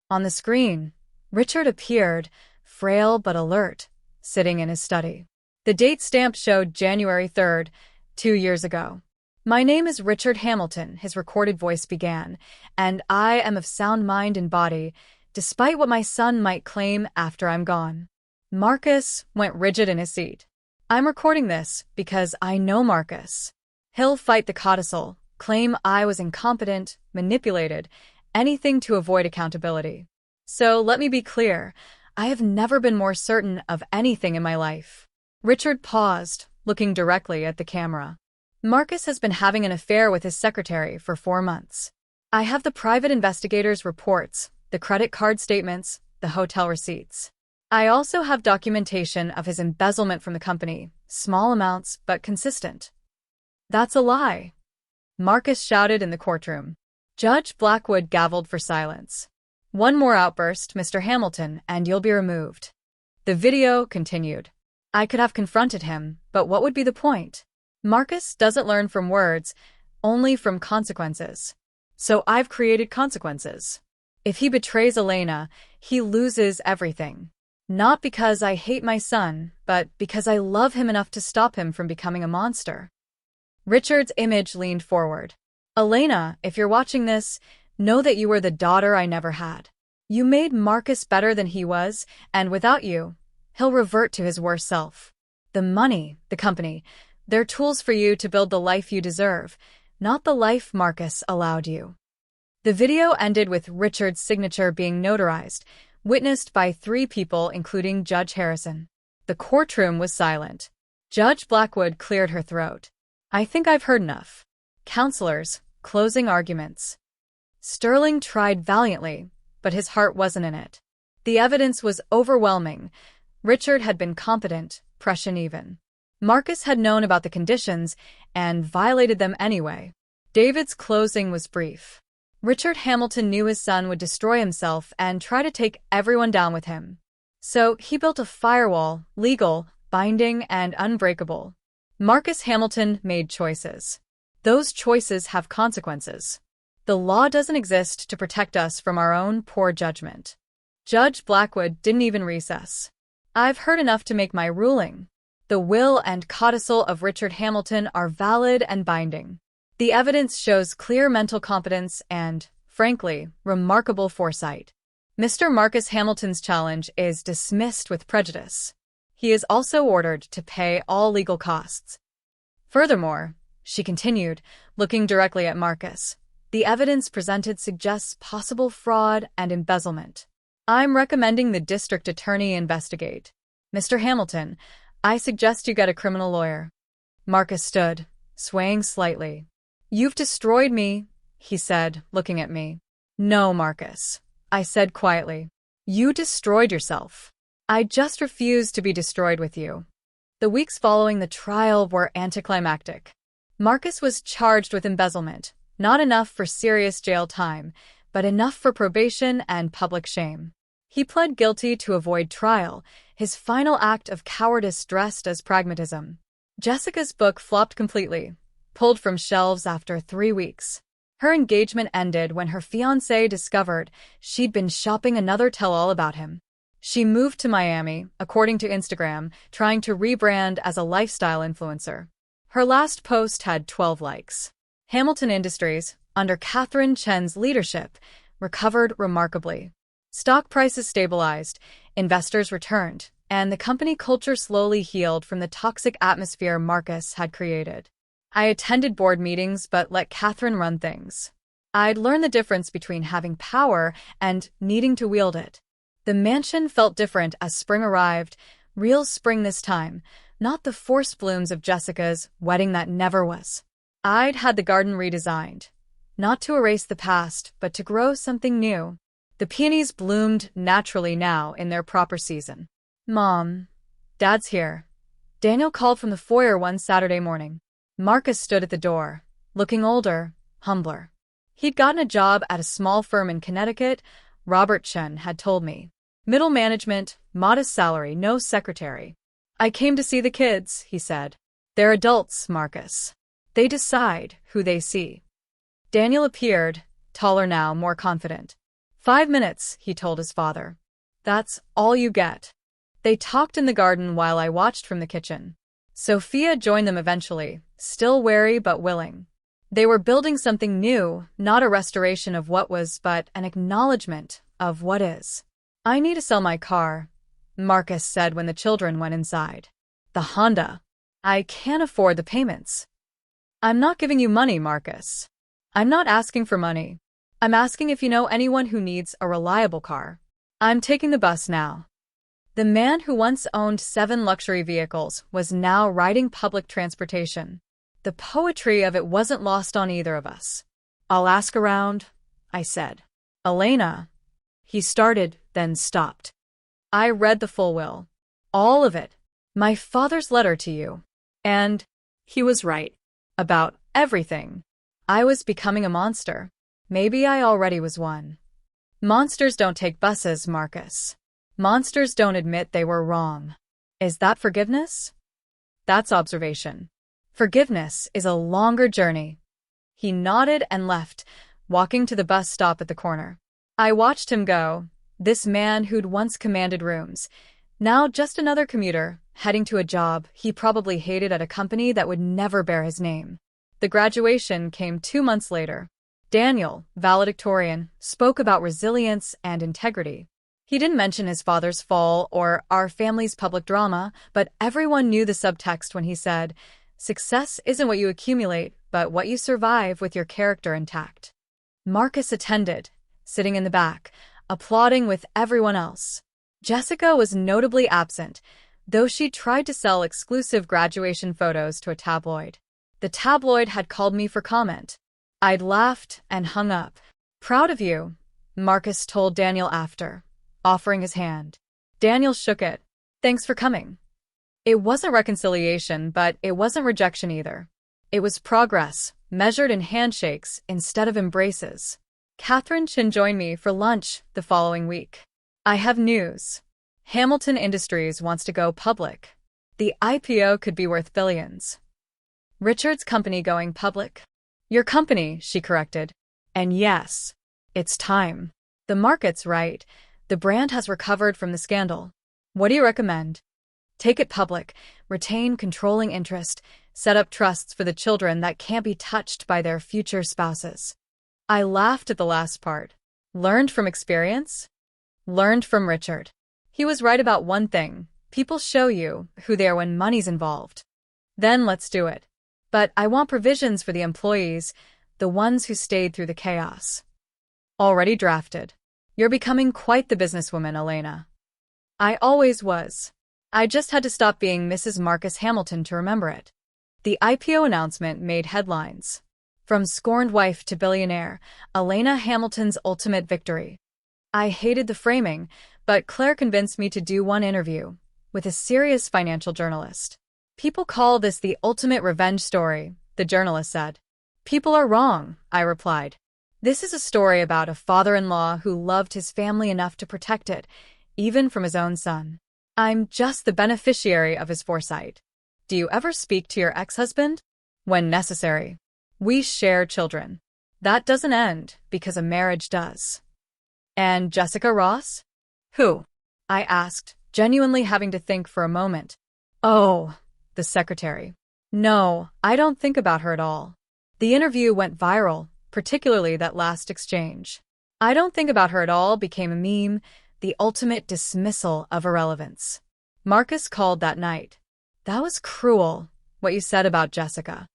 On the screen, Richard appeared, frail but alert, sitting in his study. The date stamp showed January 3rd, 2 years ago. "My name is Richard Hamilton," his recorded voice began, "and I am of sound mind and body, despite what my son might claim after I'm gone." Marcus went rigid in his seat. "I'm recording this because I know Marcus. He'll fight the codicil, claim I was incompetent, manipulated, anything to avoid accountability. So let me be clear, I have never been more certain of anything in my life." Richard paused, looking directly at the camera. "Marcus has been having an affair with his secretary for 4 months. I have the private investigator's reports, the credit card statements, the hotel receipts. I also have documentation of his embezzlement from the company, small amounts but consistent." "That's a lie," Marcus shouted in the courtroom. Judge Blackwood gavelled for silence. "One more outburst, Mr. Hamilton, and you'll be removed." The video continued. I could have confronted him, but what would be the point? Marcus doesn't learn from words, only from consequences. So I've created consequences. If he betrays Elena, he loses everything. Not because I hate my son, but because I love him enough to stop him from becoming a monster. Richard's image leaned forward. "Elena, if you're watching this, know that you were the daughter I never had. You made Marcus better than he was, and without you, he'll revert to his worst self. The money, the company, they're tools for you to build the life you deserve, not the life Marcus allowed you." The video ended with Richard's signature being notarized, witnessed by 3 people including Judge Harrison. The courtroom was silent. Judge Blackwood cleared her throat. "I think I've heard enough. Counselors, closing arguments." Sterling tried valiantly, but his heart wasn't in it. The evidence was overwhelming. Richard had been competent, Prussian even. Marcus had known about the conditions and violated them anyway. David's closing was brief. Richard Hamilton knew his son would destroy himself and try to take everyone down with him. So he built a firewall, legal, binding, and unbreakable. Marcus Hamilton made choices. Those choices have consequences. The law doesn't exist to protect us from our own poor judgment. Judge Blackwood didn't even recess. I've heard enough to make my ruling. The will and codicil of Richard Hamilton are valid and binding. The evidence shows clear mental competence and, frankly, remarkable foresight. Mr. Marcus Hamilton's challenge is dismissed with prejudice. He is also ordered to pay all legal costs. Furthermore, she continued, looking directly at Marcus, the evidence presented suggests possible fraud and embezzlement. I'm recommending the district attorney investigate. Mr. Hamilton, I suggest you get a criminal lawyer. Marcus stood, swaying slightly. You've destroyed me, he said, looking at me. No, Marcus, I said quietly. You destroyed yourself. I just refuse to be destroyed with you. The weeks following the trial were anticlimactic. Marcus was charged with embezzlement, not enough for serious jail time, but enough for probation and public shame. He pled guilty to avoid trial, his final act of cowardice dressed as pragmatism. Jessica's book flopped completely, pulled from shelves after 3 weeks. Her engagement ended when her fiancé discovered she'd been shopping another tell-all about him. She moved to Miami, according to Instagram, trying to rebrand as a lifestyle influencer. Her last post had 12 likes. Hamilton Industries, under Catherine Chen's leadership, recovered remarkably. Stock prices stabilized, investors returned, and the company culture slowly healed from the toxic atmosphere Marcus had created. I attended board meetings but let Catherine run things. I'd learned the difference between having power and needing to wield it. The mansion felt different as spring arrived, real spring this time, not the forced blooms of Jessica's wedding that never was. I'd had the garden redesigned, not to erase the past, but to grow something new. The peonies bloomed naturally now in their proper season. Mom, Dad's here. Daniel called from the foyer one Saturday morning. Marcus stood at the door, looking older, humbler. He'd gotten a job at a small firm in Connecticut, Robert Chen had told me. Middle management, modest salary, no secretary. I came to see the kids, he said. They're adults, Marcus. They decide who they see. Daniel appeared, taller now, more confident. 5 minutes, he told his father. That's all you get. They talked in the garden while I watched from the kitchen. Sophia joined them eventually, still wary but willing. They were building something new, not a restoration of what was, but an acknowledgement of what is. I need to sell my car, Marcus said when the children went inside. The Honda. I can't afford the payments. I'm not giving you money, Marcus. I'm not asking for money. I'm asking if you know anyone who needs a reliable car. I'm taking the bus now. The man who once owned 7 luxury vehicles was now riding public transportation. The poetry of it wasn't lost on either of us. I'll ask around, I said. Elena. He started, then stopped. I read the full will. All of it. My father's letter to you. And He was right. about everything. I was becoming a monster. Maybe I already was one. Monsters don't take buses, Marcus. Monsters don't admit they were wrong. Is that forgiveness? That's observation. Forgiveness is a longer journey. He nodded and left, walking to the bus stop at the corner. I watched him go, this man who'd once commanded rooms, now just another commuter, heading to a job he probably hated at a company that would never bear his name. The graduation came 2 months later. Daniel, valedictorian, spoke about resilience and integrity. He didn't mention his father's fall or our family's public drama, but everyone knew the subtext when he said, "Success isn't what you accumulate, but what you survive with your character intact." Marcus attended, sitting in the back, applauding with everyone else. Jessica was notably absent, though she tried to sell exclusive graduation photos to a tabloid. The tabloid had called me for comment. I'd laughed and hung up. Proud of you, Marcus told Daniel after, offering his hand. Daniel shook it. Thanks for coming. It wasn't reconciliation, but it wasn't rejection either. It was progress, measured in handshakes instead of embraces. Catherine Chin joined me for lunch the following week. I have news. Hamilton Industries wants to go public. The IPO could be worth billions. Richard's company going public? Your company, she corrected. And yes, it's time. The market's right. The brand has recovered from the scandal. What do you recommend? Take it public, retain controlling interest, set up trusts for the children that can't be touched by their future spouses. I laughed at the last part. Learned from experience? Learned from Richard. He was right about one thing. People show you who they are when money's involved. Then let's do it. But I want provisions for the employees, the ones who stayed through the chaos. Already drafted. You're becoming quite the businesswoman, Elena. I always was. I just had to stop being Mrs. Marcus Hamilton to remember it. The IPO announcement made headlines. From scorned wife to billionaire, Elena Hamilton's ultimate victory. I hated the framing, but Claire convinced me to do one interview with a serious financial journalist. People call this the ultimate revenge story, the journalist said. People are wrong, I replied. This is a story about a father-in-law who loved his family enough to protect it, even from his own son. I'm just the beneficiary of his foresight. Do you ever speak to your ex-husband? When necessary. We share children. That doesn't end because a marriage does. And Jessica Ross? Who? I asked, genuinely having to think for a moment. Oh, the secretary. No, I don't think about her at all. The interview went viral, particularly that last exchange. I don't think about her at all became a meme, the ultimate dismissal of irrelevance. Marcus called that night. That was cruel, what you said about Jessica.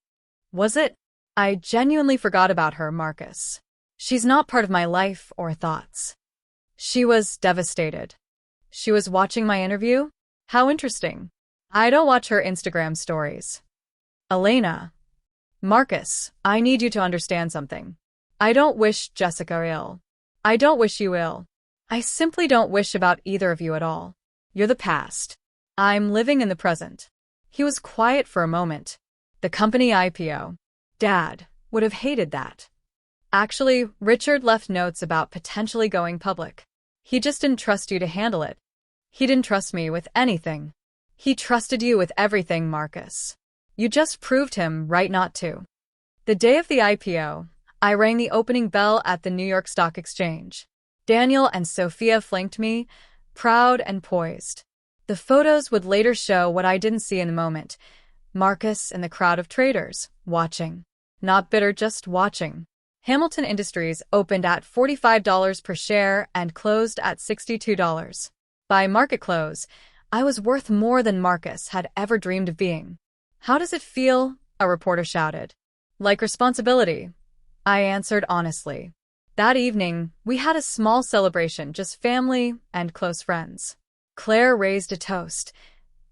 Was it? I genuinely forgot about her, Marcus. She's not part of my life or thoughts. She was devastated. She was watching my interview? How interesting. I don't watch her Instagram stories. Elena. Marcus, I need you to understand something. I don't wish Jessica ill. I don't wish you ill. I simply don't wish about either of you at all. You're the past. I'm living in the present. He was quiet for a moment. The company IPO. Dad would have hated that. Actually, Richard left notes about potentially going public. He just didn't trust you to handle it. He didn't trust me with anything. He trusted you with everything, Marcus. You just proved him right not to. The day of the IPO, I rang the opening bell at the New York Stock Exchange. Daniel and Sophia flanked me, proud and poised. The photos would later show what I didn't see in the moment. Marcus and the crowd of traders, watching. Not bitter, just watching. Hamilton Industries opened at $45 per share and closed at $62. By market close, I was worth more than Marcus had ever dreamed of being. How does it feel? A reporter shouted. Like responsibility. I answered honestly. That evening, we had a small celebration, just family and close friends. Claire raised a toast.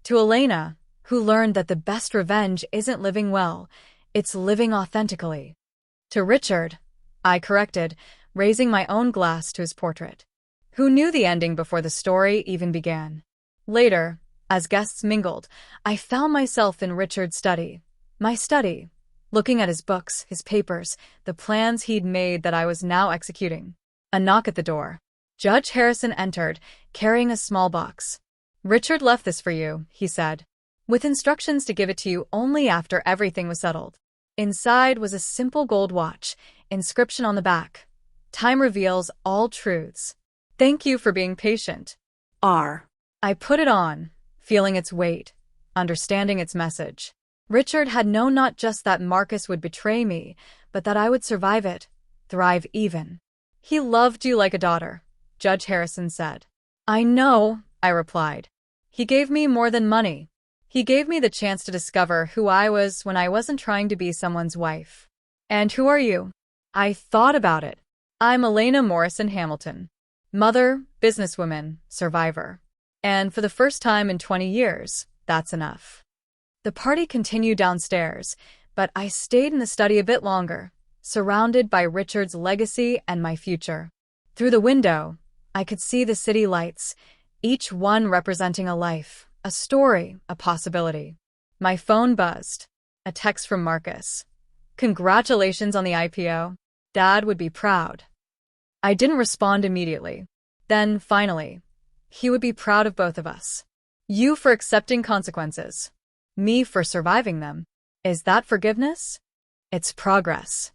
To Elena, who learned that the best revenge isn't living well, it's living authentically. To Richard, I corrected, raising my own glass to his portrait. Who knew the ending before the story even began? Later, as guests mingled, I found myself in Richard's study. My study. Looking at his books, his papers, the plans he'd made that I was now executing. A knock at the door. Judge Harrison entered, carrying a small box. Richard left this for you, he said, with instructions to give it to you only after everything was settled. Inside was a simple gold watch, inscription on the back. Time reveals all truths. Thank you for being patient. R. I put it on, feeling its weight, understanding its message. Richard had known not just that Marcus would betray me, but that I would survive it, thrive even. He loved you like a daughter, Judge Harrison said. I know, I replied. He gave me more than money. He gave me the chance to discover who I was when I wasn't trying to be someone's wife. And who are you? I thought about it. I'm Elena Morrison Hamilton. Mother, businesswoman, survivor. And for the first time in 20 years, that's enough. The party continued downstairs, but I stayed in the study a bit longer, surrounded by Richard's legacy and my future. Through the window, I could see the city lights, each one representing a life, A story, a possibility. My phone buzzed. A text from Marcus. Congratulations on the IPO. Dad would be proud. I didn't respond immediately. Then, finally, he would be proud of both of us. You for accepting consequences. Me for surviving them. Is that forgiveness? It's progress.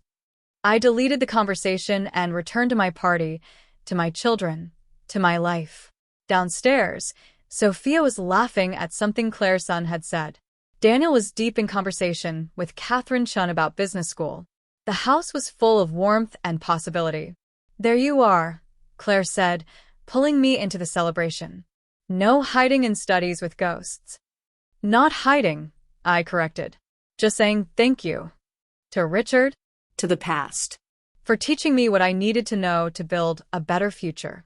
I deleted the conversation and returned to my party, to my children, to my life. Downstairs, Sophia was laughing at something Claire's son had said. Daniel was deep in conversation with Catherine Chun about business school. The house was full of warmth and possibility. There you are, Claire said, pulling me into the celebration. No hiding in studies with ghosts. Not hiding, I corrected. Just saying thank you. To Richard? To the past. For teaching me what I needed to know to build a better future.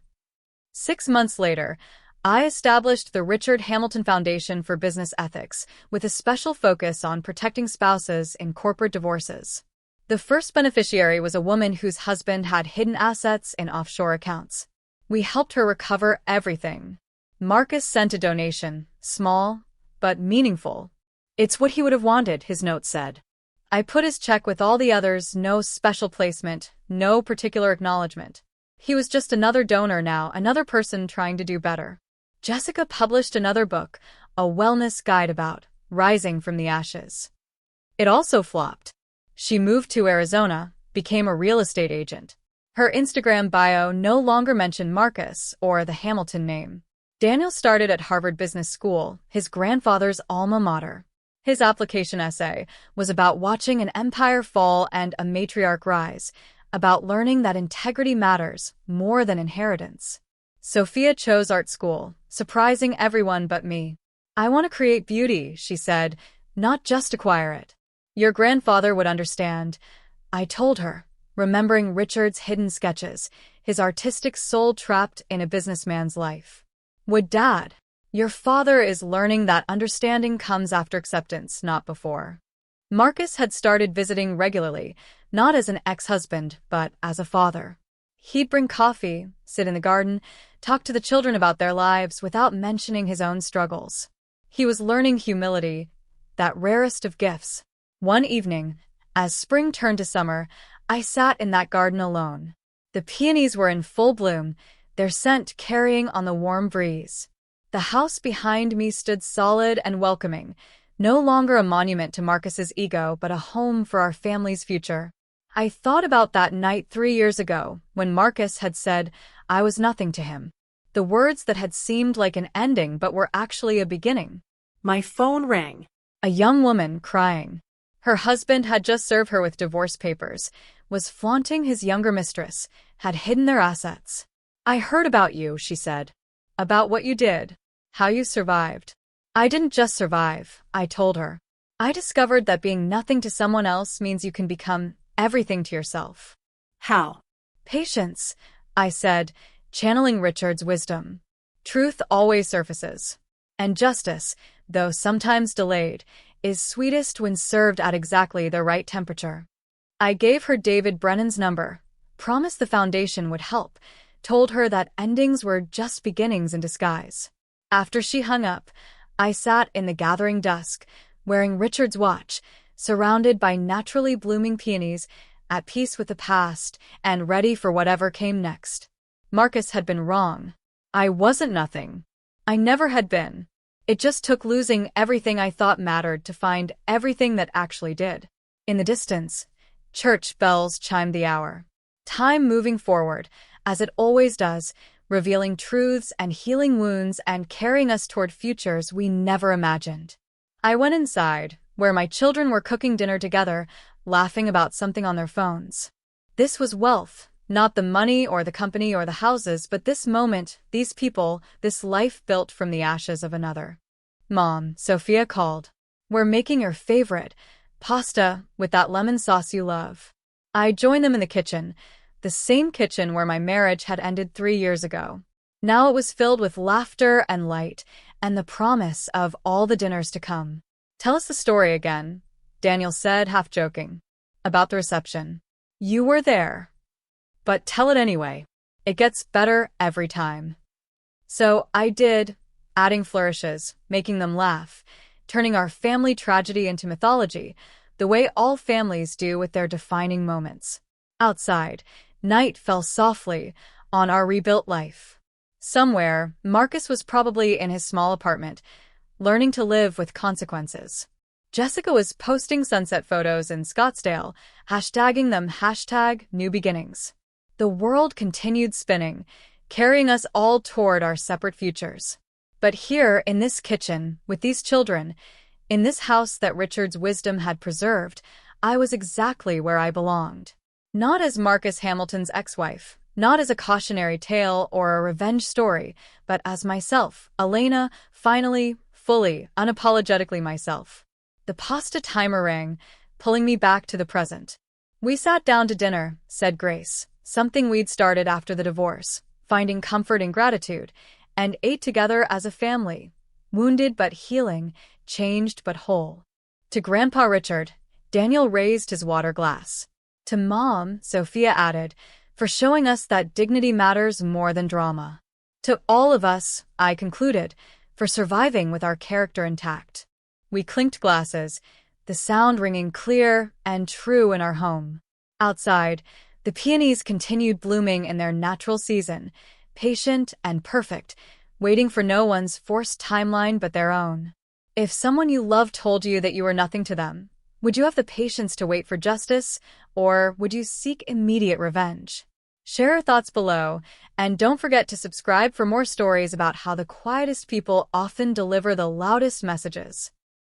6 months later, I established the Richard Hamilton Foundation for Business Ethics with a special focus on protecting spouses in corporate divorces. The first beneficiary was a woman whose husband had hidden assets in offshore accounts. We helped her recover everything. Marcus sent a donation, small, but meaningful. It's what he would have wanted, his note said. I put his check with all the others, no special placement, no particular acknowledgement. He was just another donor now, another person trying to do better. Jessica published another book, a wellness guide about rising from the ashes. It also flopped. She moved to Arizona, became a real estate agent. Her Instagram bio no longer mentioned Marcus or the Hamilton name. Daniel started at Harvard Business School, his grandfather's alma mater. His application essay was about watching an empire fall and a matriarch rise, about learning that integrity matters more than inheritance. Sophia chose art school, surprising everyone but me. I want to create beauty, she said, not just acquire it. Your grandfather would understand, I told her, remembering Richard's hidden sketches, his artistic soul trapped in a businessman's life. Would Dad? Your father is learning that understanding comes after acceptance, not before. Marcus had started visiting regularly, not as an ex-husband, but as a father. He'd bring coffee, sit in the garden, talk to the children about their lives without mentioning his own struggles. He was learning humility, that rarest of gifts. One evening, as spring turned to summer, I sat in that garden alone. The peonies were in full bloom, their scent carrying on the warm breeze. The house behind me stood solid and welcoming, no longer a monument to Marcus's ego, but a home for our family's future. I thought about that night 3 years ago, when Marcus had said I was nothing to him. The words that had seemed like an ending but were actually a beginning. My phone rang. A young woman, crying. Her husband had just served her with divorce papers, was flaunting his younger mistress, had hidden their assets. I heard about you, she said. About what you did. How you survived. I didn't just survive, I told her. I discovered that being nothing to someone else means you can become everything to yourself. How? Patience, I said, channeling Richard's wisdom. Truth always surfaces. And justice, though sometimes delayed, is sweetest when served at exactly the right temperature. I gave her David Brennan's number, promised the foundation would help, told her that endings were just beginnings in disguise. After she hung up, I sat in the gathering dusk, wearing Richard's watch, surrounded by naturally blooming peonies, at peace with the past, and ready for whatever came next. Marcus had been wrong. I wasn't nothing. I never had been. It just took losing everything I thought mattered to find everything that actually did. In the distance, church bells chimed the hour. Time moving forward, as it always does, revealing truths and healing wounds and carrying us toward futures we never imagined. I went inside, where my children were cooking dinner together, laughing about something on their phones. This was wealth, not the money or the company or the houses, but this moment, these people, this life built from the ashes of another. Mom, Sophia called. We're making your favorite, pasta with that lemon sauce you love. I joined them in the kitchen, the same kitchen where my marriage had ended 3 years ago. Now it was filled with laughter and light, and the promise of all the dinners to come. Tell us the story again, Daniel said, half joking. About the reception. You were there. But tell it anyway. It gets better every time. So I did, adding flourishes, making them laugh, turning our family tragedy into mythology, the way all families do with their defining moments. Outside, night fell softly on our rebuilt life. Somewhere, Marcus was probably in his small apartment, learning to live with consequences. Jessica was posting sunset photos in Scottsdale, hashtagging them #newbeginnings. The world continued spinning, carrying us all toward our separate futures. But here, in this kitchen, with these children, in this house that Richard's wisdom had preserved, I was exactly where I belonged. Not as Marcus Hamilton's ex-wife, not as a cautionary tale or a revenge story, but as myself, Elena, finally, fully, unapologetically myself. The pasta timer rang, pulling me back to the present. We sat down to dinner, said Grace, something we'd started after the divorce, finding comfort in gratitude, and ate together as a family, wounded but healing, changed but whole. To Grandpa Richard, Daniel raised his water glass. To Mom, Sophia added, for showing us that dignity matters more than drama. To all of us, I concluded, for surviving with our character intact. We clinked glasses, the sound ringing clear and true in our home. Outside, the peonies continued blooming in their natural season, patient and perfect, waiting for no one's forced timeline but their own. If someone you love told you that you were nothing to them, would you have the patience to wait for justice, or would you seek immediate revenge? Share your thoughts below, and don't forget to subscribe for more stories about how the quietest people often deliver the loudest messages.